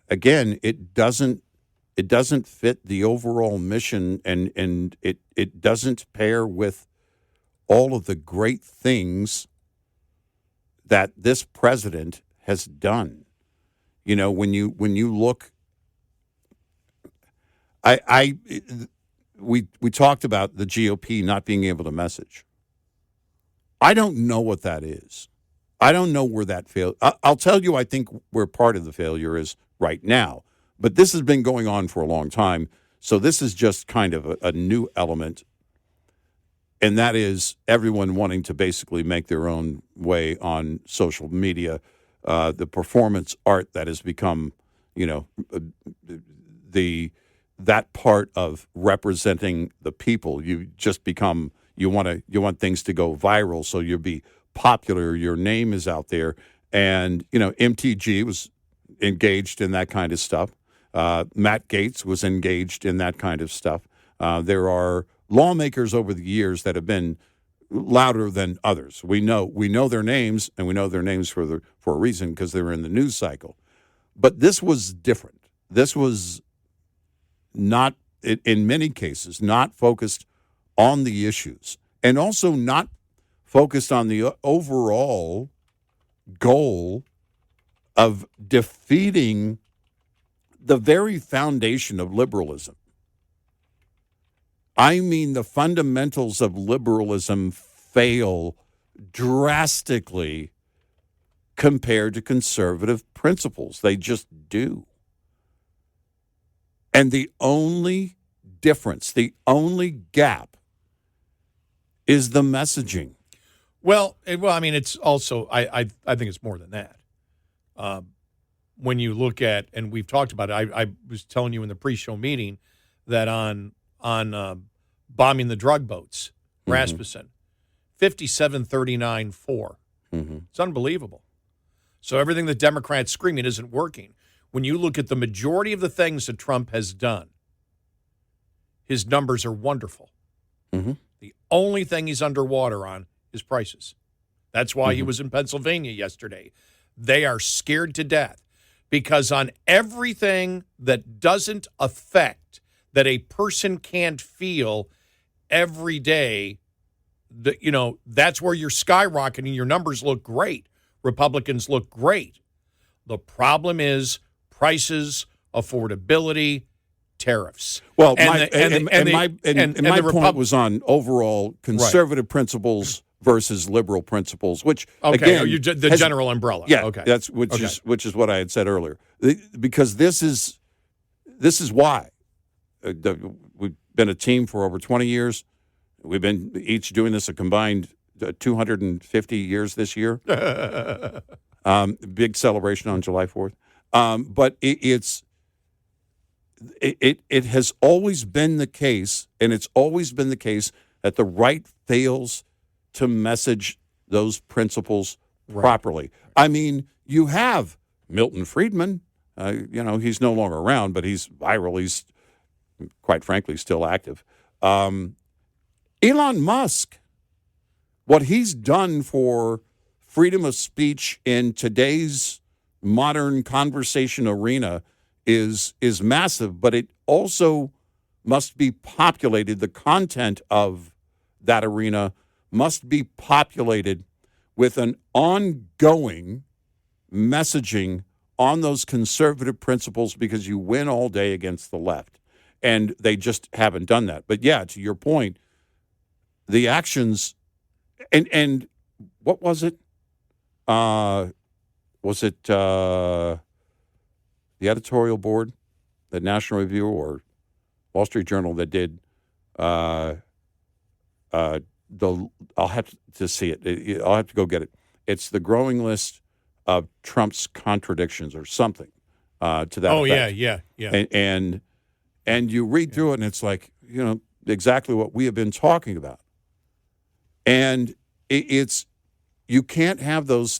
again, it doesn't fit the overall mission and it doesn't pair with all of the great things that this president has done. When you look, we talked about the GOP not being able to message. I don't know what that is. I don't know where that failed. I'll tell you, I think where part of the failure is right now. But this has been going on for a long time. So this is just kind of a new element. And that is everyone wanting to basically make their own way on social media. The performance art that has become, that part of representing the people. You just become, you want things to go viral, so you'll be popular. Your name is out there, and MTG was engaged in that kind of stuff. Matt Gaetz was engaged in that kind of stuff. There are lawmakers over the years that have been louder than others. We know their names, and we know their names for a reason because they were in the news cycle. But this was different. This was not, in many cases, not focused on the issues, and also not focused on the overall goal of defeating the very foundation of liberalism. I mean, the fundamentals of liberalism fail drastically compared to conservative principles. They just do. And the only difference, the only gap is the messaging. Well, I mean, it's also, I think it's more than that. When you look at, and we've talked about it, I was telling you in the pre-show meeting that on bombing the drug boats, Rasmussen, 57-39-4. It's unbelievable. So everything the Democrats screaming isn't working. When you look at the majority of the things that Trump has done, his numbers are wonderful. The only thing he's underwater on is prices. That's why he was in Pennsylvania yesterday. They are scared to death because on everything that doesn't affect, that a person can't feel every day, that's where you're skyrocketing. Your numbers look great. Republicans look great. The problem is prices, affordability, tariffs. Well, my point was on overall conservative principles versus liberal principles, which again, the general umbrella. Yeah, okay, that's which is what I had said earlier. Because this is why we've been a team for over 20 years. We've been each doing this a combined 250 years this year. Big celebration on July 4th. But it has always been the case, and it's always been the case that the right fails to message those principles properly. I mean, you have Milton Friedman. He's no longer around, but he's viral. He's, quite frankly, still active. Elon Musk, what he's done for freedom of speech in today's modern conversation arena is massive, but it also must be populated. The content of that arena must be populated with an ongoing messaging on those conservative principles, because you win all day against the left. And they just haven't done that. But yeah, to your point, the actions and what was it? Was it the editorial board, the National Review or Wall Street Journal that did I'll have to see it. I'll have to go get it. It's the growing list of Trump's contradictions or something to that effect. Yeah. And you read through it, and it's like, exactly what we have been talking about. And it's you can't have those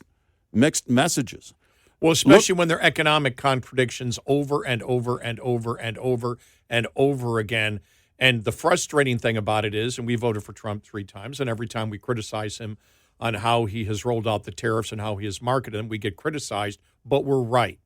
mixed messages. Well, especially when they're economic contradictions over and over and over and over and over again. And the frustrating thing about it is, and we voted for Trump 3 times, and every time we criticize him on how he has rolled out the tariffs and how he has marketed them, we get criticized, but we're right.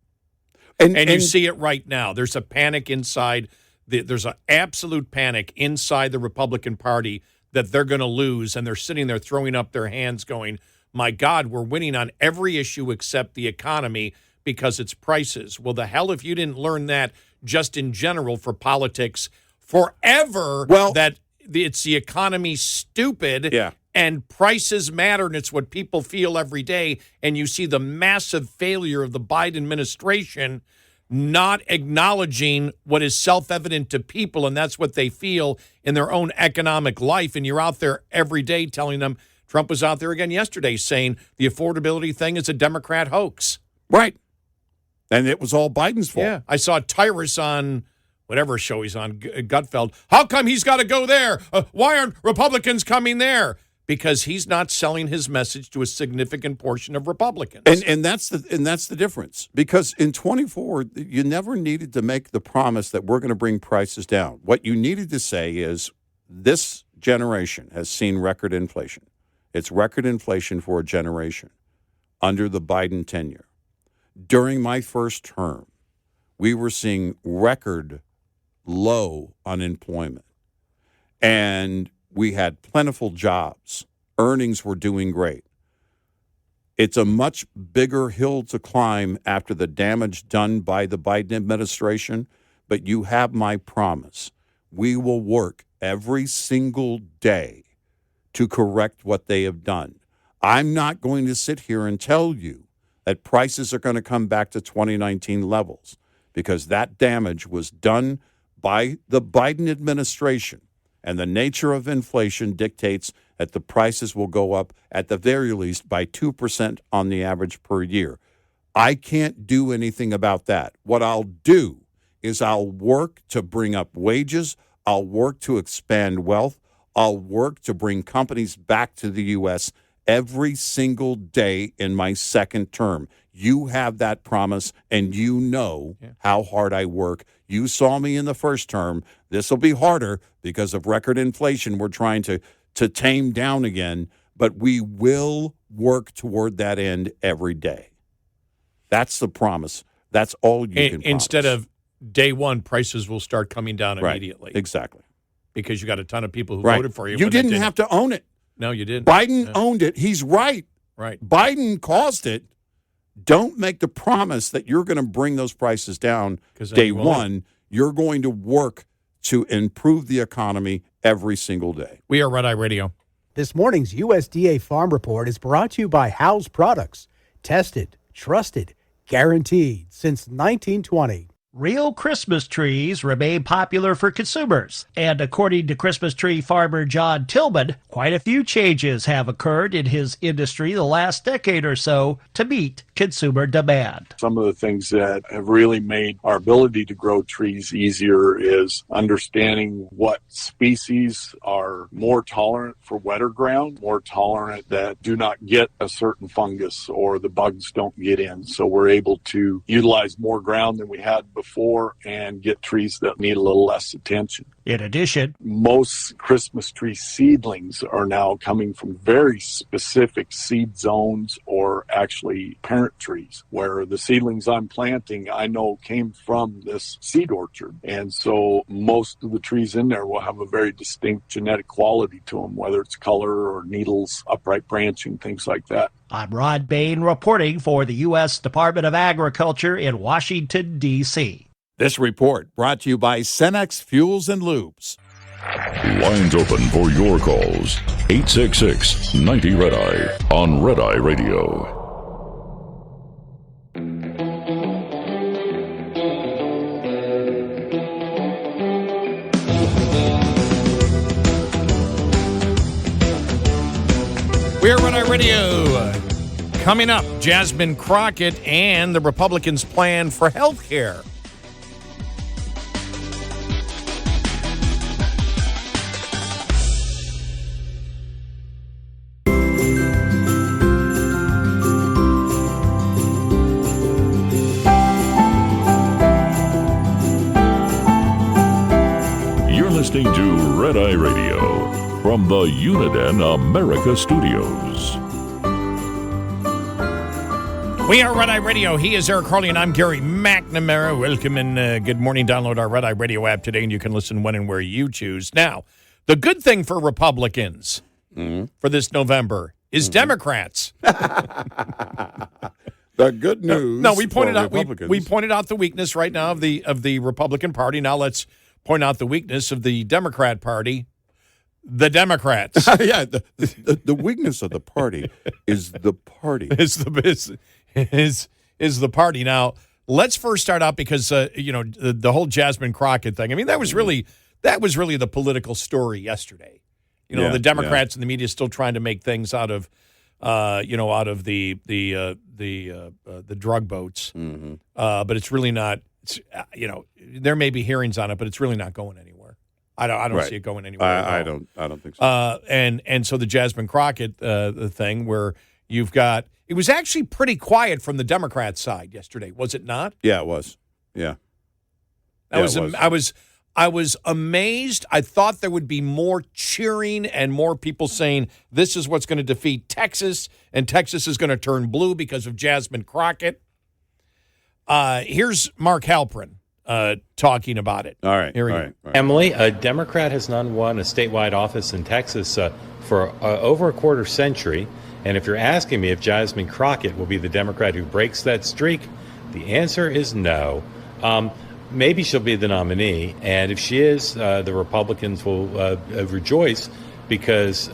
And you see it right now. There's a panic inside. There's an absolute panic inside the Republican Party that they're going to lose, and they're sitting there throwing up their hands going, my God, we're winning on every issue except the economy because it's prices. Well, the hell if you didn't learn that just in general for politics forever, that it's the economy, stupid, and prices matter, and it's what people feel every day. And you see the massive failure of the Biden administration not acknowledging what is self-evident to people, and that's what they feel in their own economic life. And you're out there every day telling them, Trump was out there again yesterday saying the affordability thing is a Democrat hoax. Right. And it was all Biden's fault. Yeah. I saw Tyrus on whatever show he's on, Gutfeld. How come he's got to go there? Why aren't Republicans coming there? Because he's not selling his message to a significant portion of Republicans. And that's the difference. Because in 24, you never needed to make the promise that we're going to bring prices down. What you needed to say is this generation has seen record inflation. It's record inflation for a generation under the Biden tenure. During my first term, we were seeing record low unemployment. And we had plentiful jobs. Earnings were doing great. It's a much bigger hill to climb after the damage done by the Biden administration, but you have my promise. We will work every single day to correct what they have done. I'm not going to sit here and tell you that prices are going to come back to 2019 levels, because that damage was done by the Biden administration. And the nature of inflation dictates that the prices will go up at the very least by 2% on the average per year. I can't do anything about that. What I'll do is I'll work to bring up wages. I'll work to expand wealth. I'll work to bring companies back to the U.S. every single day in my second term. You have that promise, and you know how hard I work. You saw me in the first term. This will be harder because of record inflation we're trying to tame down again, but we will work toward that end every day. That's the promise. That's all you can promise. Instead of day one, prices will start coming down immediately. Right. Exactly. Because you got a ton of people who voted for you. You didn't have to own it. No, you didn't. Biden owned it. He's right. Right. Biden caused it. Don't make the promise that you're going to bring those prices down day one. You're going to work to improve the economy every single day. We are Red Eye Radio. This morning's USDA Farm Report is brought to you by House Products. Tested, trusted, guaranteed since 1920. Real Christmas trees remain popular for consumers, and according to Christmas tree farmer John Tillman, quite a few changes have occurred in his industry the last decade or so to meet consumer demand. Some of the things that have really made our ability to grow trees easier is understanding what species are more tolerant for wetter ground, more tolerant that do not get a certain fungus or the bugs don't get in. So we're able to utilize more ground than we had before and get trees that need a little less attention. In addition, most Christmas tree seedlings are now coming from very specific seed zones or actually parent trees, where the seedlings I'm planting I know came from this seed orchard. And so most of the trees in there will have a very distinct genetic quality to them, whether it's color or needles, upright branching, things like that. I'm Rod Bain reporting for the U.S. Department of Agriculture in Washington, D.C. This report brought to you by Cenex Fuels and Lubes. Lines open for your calls. 866-90-RED-EYE on Red Eye Radio. We're Red Eye Radio. Coming up, Jasmine Crockett and the Republicans' plan for health care. You're listening to Red Eye Radio from the Uniden America Studios. We are Red Eye Radio. He is Eric Harley, and I'm Gary McNamara. Welcome and good morning. Download our Red Eye Radio app today, and you can listen when and where you choose. Now, the good thing for Republicans for this November is Democrats. The good news. No, we pointed out Republicans. we pointed out the weakness right now of the Republican Party. Now let's point out the weakness of the Democrat Party. The Democrats. Yeah, the weakness of the party is the party. is the party. Now, let's first start out because the whole Jasmine Crockett thing. I mean, that was really the political story yesterday. The Democrats and the media still trying to make things out of the drug boats. Mm-hmm. But it's really not. There may be hearings on it, but it's really not going anywhere. I don't see it going anywhere. I don't think so. And so the Jasmine Crockett the thing where you've got it was actually pretty quiet from the Democrat side yesterday, was it not? Yeah, it was. Yeah. I was amazed. I thought there would be more cheering and more people saying this is what's going to defeat Texas, and Texas is going to turn blue because of Jasmine Crockett. Here's Mark Halperin talking about it. All right. Here we go. Right. Emily, a Democrat has not won a statewide office in Texas for over a quarter century. And if you're asking me if Jasmine Crockett will be the Democrat who breaks that streak, the answer is no. Maybe she'll be the nominee. And if she is, the Republicans will rejoice because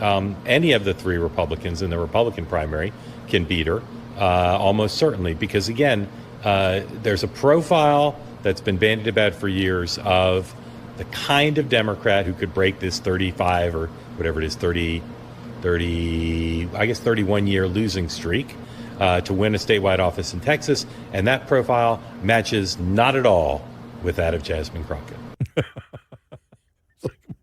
any of the three Republicans in the Republican primary can beat her, almost certainly. Because, again, there's a profile that's been bandied about for years of the kind of Democrat who could break this 35 or whatever it is, 31-year losing streak to win a statewide office in Texas. And that profile matches not at all with that of Jasmine Crockett.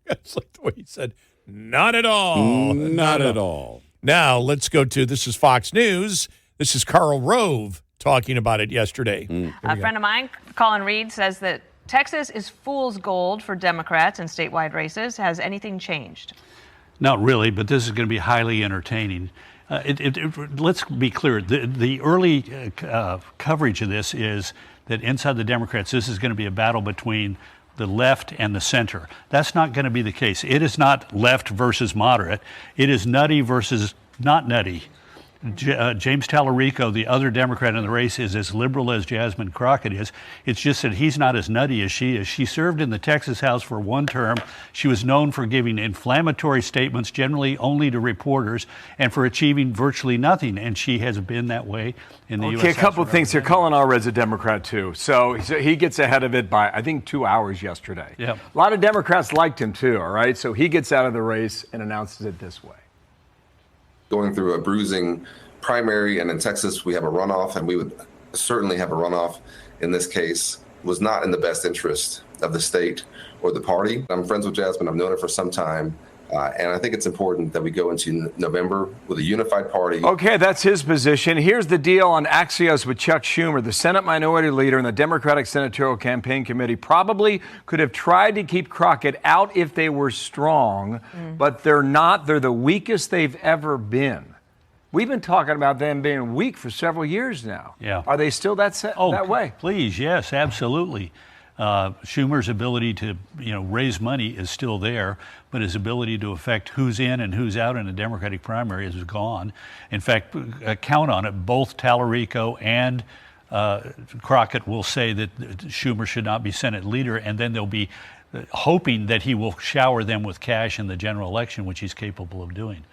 It's like the way he said, not at all. Not at all. Now, let's go to, this is Fox News. This is Karl Rove talking about it yesterday. A friend of mine, Colin Reed, says that Texas is fool's gold for Democrats in statewide races. Has anything changed? Not really, but this is going to be highly entertaining. Let's be clear. The early coverage of this is that inside the Democrats, this is going to be a battle between the left and the center. That's not going to be the case. It is not left versus moderate. It is nutty versus not nutty. James Tallarico, the other Democrat in the race, is as liberal as Jasmine Crockett is. It's just that he's not as nutty as she is. She served in the Texas House for one term. She was known for giving inflammatory statements, generally only to reporters, and for achieving virtually nothing. And she has been that way in the U.S. Okay, a couple of things here. Colin Allred's a Democrat, too. So he gets ahead of it by, I think, 2 hours yesterday. Yep. A lot of Democrats liked him, too, all right? So he gets out of the race and announces it this way. Going through a bruising primary, and in Texas we have a runoff, and we would certainly have a runoff in this case, was not in the best interest of the state or the party. I'm friends with Jasmine. I've known her for some time, And I think it's important that we go into November with a unified party. Okay, that's his position. Here's the deal on Axios with Chuck Schumer. The Senate Minority Leader and the Democratic Senatorial Campaign Committee probably could have tried to keep Crockett out if they were strong, but they're not. They're the weakest they've ever been. We've been talking about them being weak for several years now. Yeah. Are they still that way? Please, yes, absolutely. Schumer's ability to raise money is still there, but his ability to affect who's in and who's out in a Democratic primary is gone. In fact, count on it, both Tallarico and Crockett will say that Schumer should not be Senate leader, and then they'll be hoping that he will shower them with cash in the general election, which he's capable of doing.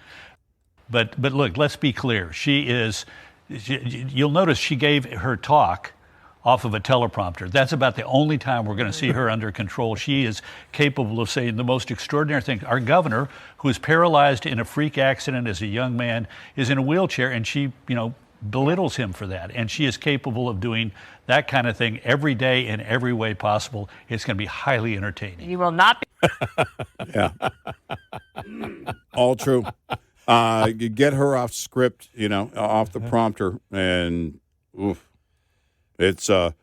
But look, let's be clear. You'll notice she gave her talk off of a teleprompter. That's about the only time we're going to see her under control. She is capable of saying the most extraordinary things. Our governor, who is paralyzed in a freak accident as a young man, is in a wheelchair, and she, belittles him for that. And she is capable of doing that kind of thing every day in every way possible. It's going to be highly entertaining. You will not be. Yeah. All true. You get her off script, off the prompter, and oof. It's going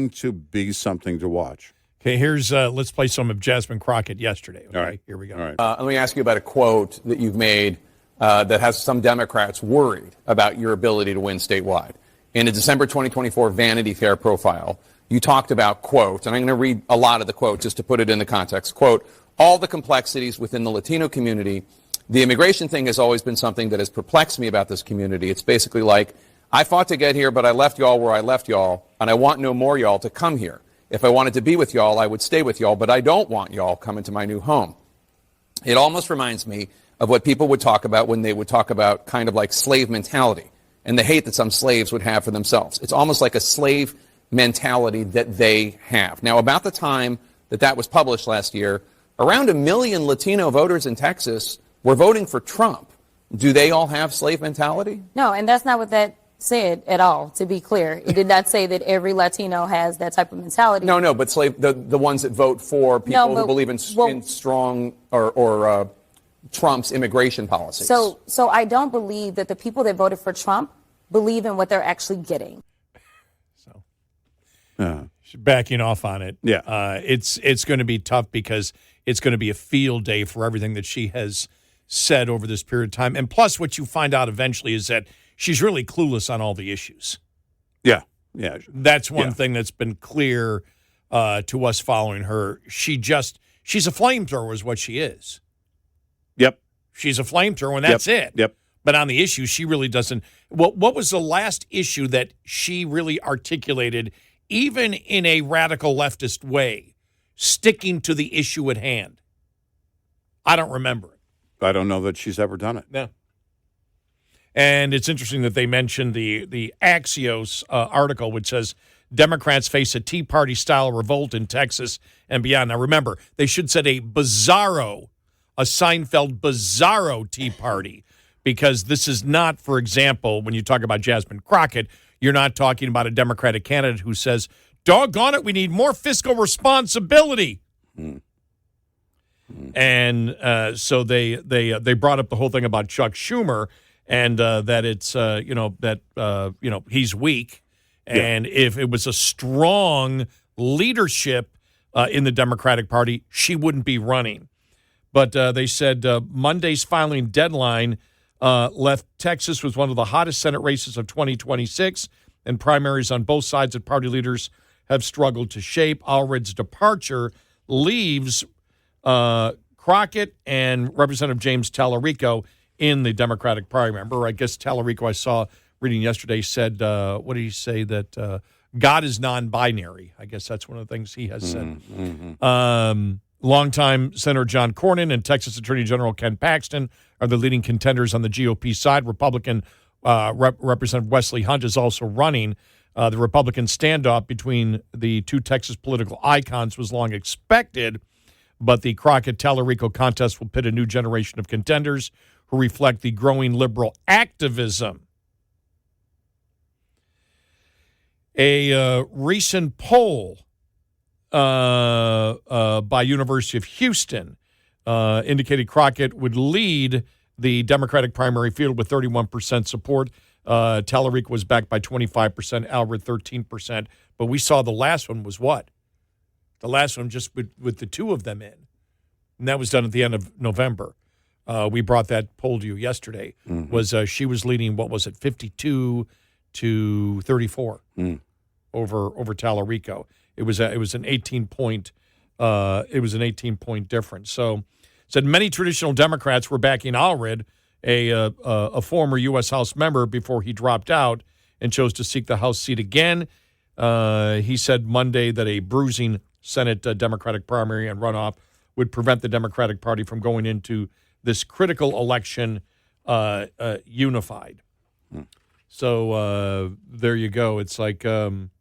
to be something to watch. Okay, here's let's play some of Jasmine Crockett yesterday. Okay? All right, here we go. All right. Let me ask you about a quote that you've made that has some Democrats worried about your ability to win statewide. In a December 2024 Vanity Fair profile, you talked about, quote, and I'm going to read a lot of the quote just to put it in the context, quote, all the complexities within the Latino community. The immigration thing has always been something that has perplexed me about this community. It's basically like, I fought to get here, but I left y'all where I left y'all, and I want no more y'all to come here. If I wanted to be with y'all, I would stay with y'all, but I don't want y'all coming to my new home. It almost reminds me of what people would talk about when they would talk about kind of like slave mentality and the hate that some slaves would have for themselves. It's almost like a slave mentality that they have. Now, about the time that was published last year, around 1 million Latino voters in Texas were voting for Trump. Do they all have slave mentality? No, and that's not what that said at all, to be clear. It did not say that every Latino has that type of mentality. No, but the ones that vote for people who believe in strong or Trump's immigration policies. So I don't believe that the people that voted for Trump believe in what they're actually getting. She's backing off on it. Yeah. It's going to be tough because it's going to be a field day for everything that she has said over this period of time. And plus, what you find out eventually is that she's really clueless on all the issues. Yeah. That's one thing that's been clear to us following her. She's a flamethrower is what she is. Yep. She's a flamethrower, and that's it. Yep. But on the issue, she really doesn't. What was the last issue that she really articulated, even in a radical leftist way, sticking to the issue at hand? I don't remember it. I don't know that she's ever done it. No. And it's interesting that they mentioned the Axios article, which says Democrats face a Tea Party-style revolt in Texas and beyond. Now, remember, they should said a Seinfeld bizarro Tea Party, because this is not, for example, when you talk about Jasmine Crockett, you're not talking about a Democratic candidate who says, doggone it, we need more fiscal responsibility. And so they brought up the whole thing about Chuck Schumer and that it's he's weak, and if it was a strong leadership in the Democratic Party, she wouldn't be running. But they said Monday's filing deadline left Texas with one of the hottest Senate races of 2026, and primaries on both sides that party leaders have struggled to shape. Allred's departure leaves Crockett and Representative James Tallarico in the Democratic primary. Remember, I guess Tallarico, I saw reading yesterday, said, what did he say, that God is non-binary. I guess that's one of the things he has said. Longtime Senator John Cornyn and Texas Attorney General Ken Paxton are the leading contenders on the GOP side. Republican Representative Wesley Hunt is also running. The Republican standoff between the two Texas political icons was long expected, but the Crockett-Tallarico contest will pit a new generation of contenders who reflect the growing liberal activism. A recent poll by University of Houston indicated Crockett would lead the Democratic primary field with 31% support. Talarico was backed by 25%, Albert 13%. But we saw the last one was what? The last one just with the two of them in. And that was done at the end of November. We brought that poll to you yesterday. Was she was leading, what was it, 52 to 34 over Talarico. It was an 18-point difference. So said many traditional Democrats were backing Allred, a former U.S. House member, before he dropped out and chose to seek the House seat again. He said Monday that a bruising Senate Democratic primary and runoff would prevent the Democratic Party from going into this critical election unified. So there you go. It's like I'm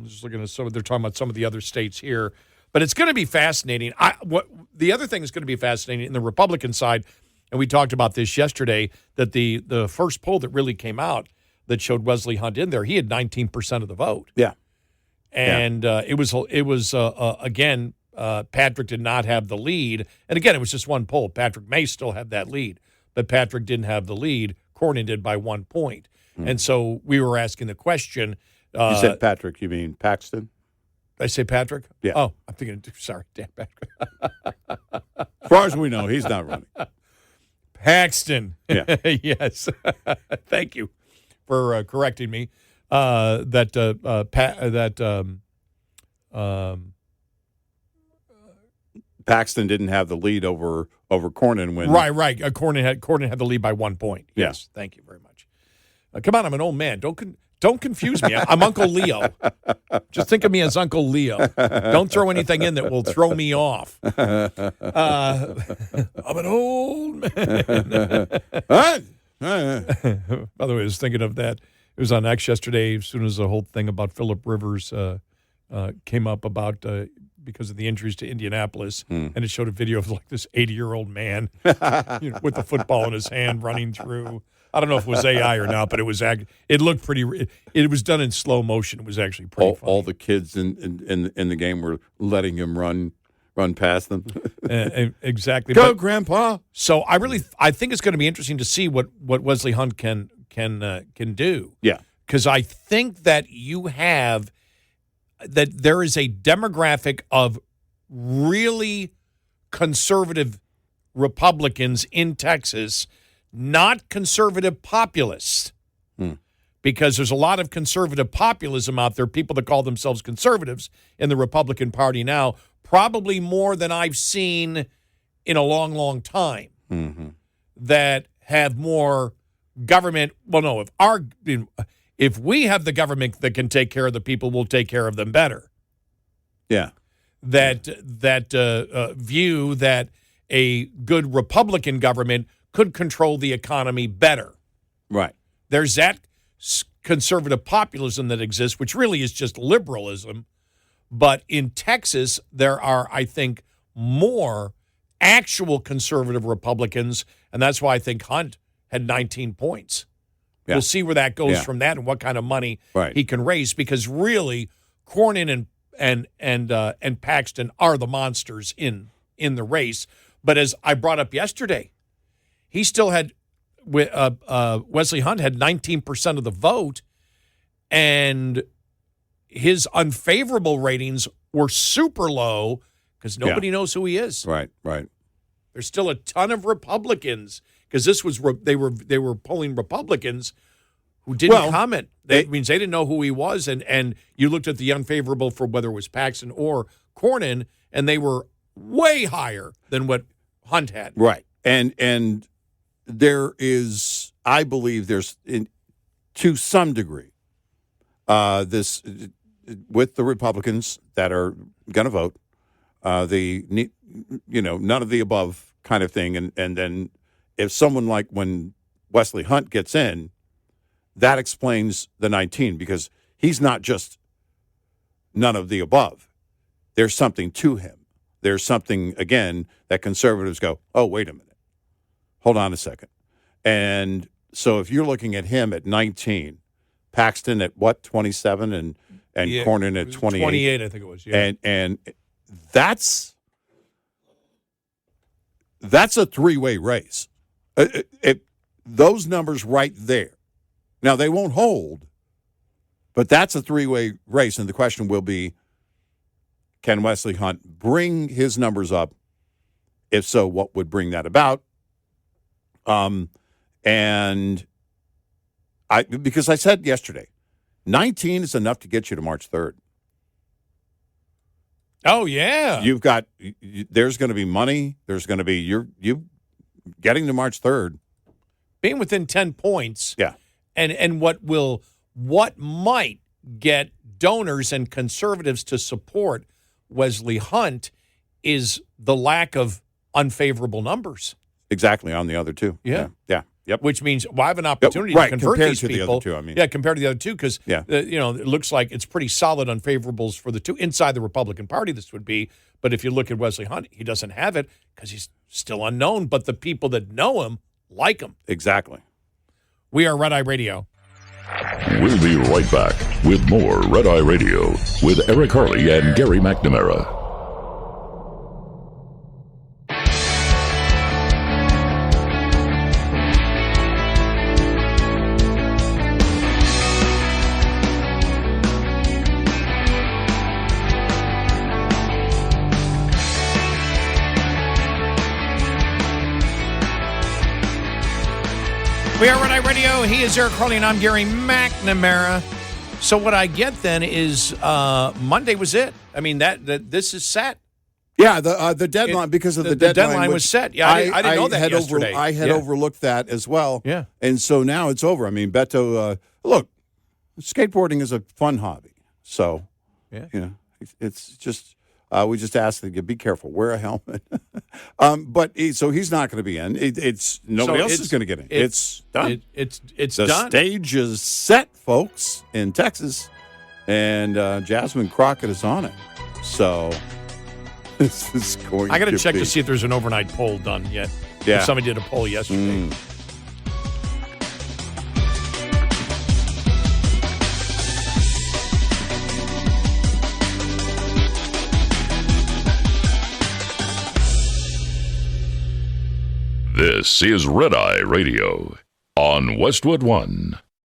just looking at they're talking about some of the other states here, but it's going to be fascinating. The other thing is going to be fascinating in the Republican side, and we talked about this yesterday, that the first poll that really came out that showed Wesley Hunt in there, he had 19% of the vote. Yeah. And it was again, Patrick did not have the lead. And again, it was just one poll. Patrick may still have that lead, but Patrick didn't have the lead. Cornyn did by 1 point. And so we were asking the question. You said Patrick, you mean Paxton? Did I say Patrick? Yeah. Oh, I'm thinking, sorry, Dan Patrick. As far as we know, he's not running. Paxton. Yeah. Yes. Thank you for correcting me. Paxton didn't have the lead over Cornyn when right. Cornyn had the lead by 1 point. Yes, Thank you very much. Come on, I'm an old man. Don't confuse me. I'm Uncle Leo. Just think of me as Uncle Leo. Don't throw anything in that will throw me off. I'm an old man. By the way, I was thinking of that. It was on X yesterday as soon as the whole thing about Phillip Rivers came up about because of the injuries to Indianapolis, and it showed a video of like this 80-year-old man with the football in his hand running through. I don't know if it was AI or not, but it looked pretty. It was done in slow motion. It was actually pretty funny. All the kids in the game were letting him run past them. Exactly. Go, Grandpa. So I think it's going to be interesting to see what Wesley Hunt can do. Yeah. Because I think that there is a demographic of really conservative Republicans in Texas, not conservative populists, because there's a lot of conservative populism out there, people that call themselves conservatives in the Republican Party now, probably more than I've seen in a long, long time, that have more government. Well, no, if we have the government that can take care of the people, we'll take care of them better. Yeah. That view that a good Republican government could control the economy better. Right. There's that conservative populism that exists, which really is just liberalism. But in Texas, there are, I think, more actual conservative Republicans, and that's why I think Hunt had 19 points. Yeah. We'll see where that goes from that and what kind of money he can raise, because really Cornyn and Paxton are the monsters in the race. But as I brought up yesterday, he still had Wesley Hunt had 19% of the vote, and his unfavorable ratings were super low because nobody knows who he is. Right. There's still a ton of Republicans, because they were polling Republicans who didn't comment. That means they didn't know who he was, and you looked at the unfavorable for whether it was Paxton or Cornyn, and they were way higher than what Hunt had. Right. And there is, I believe there's, to some degree, this with the Republicans that are going to vote, none of the above kind of thing. And then if someone like when Wesley Hunt gets in, that explains the 19, because he's not just none of the above. There's something to him. There's something, again, that conservatives go, oh, wait a minute. Hold on a second. And so if you're looking at him at 19, Paxton at what, 27, and Cornyn at 28? 28, I think it was, yeah. And that's That's a three-way race. Those numbers right there. Now, they won't hold, but that's a three-way race, and the question will be, can Wesley Hunt bring his numbers up? If so, what would bring that about? Because I said yesterday, 19 is enough to get you to March 3rd. Oh, yeah. You've got, there's going to be money. There's going to be, you getting to March 3rd. Being within 10 points. Yeah. And what might get donors and conservatives to support Wesley Hunt is the lack of unfavorable numbers. Exactly, on the other two. Yeah. Yep. Which means, I have an opportunity to convert compared these to people. The other two, I mean. Yeah, compared to the other two, because it looks like it's pretty solid unfavorables for the two inside the Republican Party. This would be, but if you look at Wesley Hunt, he doesn't have it because he's still unknown. But the people that know him like him. Exactly. We are Red Eye Radio. We'll be right back with more Red Eye Radio with Eric Harley and Gary McNamara. We are Red Eye Radio. He is Eric Harley, and I'm Gary McNamara. So what I get then is Monday was it. I mean, that this is set. Yeah, the deadline, because of the deadline was set. Yeah, I didn't know that yesterday. I had overlooked that as well. Yeah. And so now it's over. I mean, Beto, look, skateboarding is a fun hobby. So, it's just, we just ask that you be careful, wear a helmet. So he's not going to be in. Nobody else is going to get in. It's done. It's the done. stage is set, folks, in Texas, and Jasmine Crockett is on it. So this is going. I got to check to see if there's an overnight poll done yet. Yeah, if somebody did a poll yesterday. This is Red Eye Radio on Westwood One.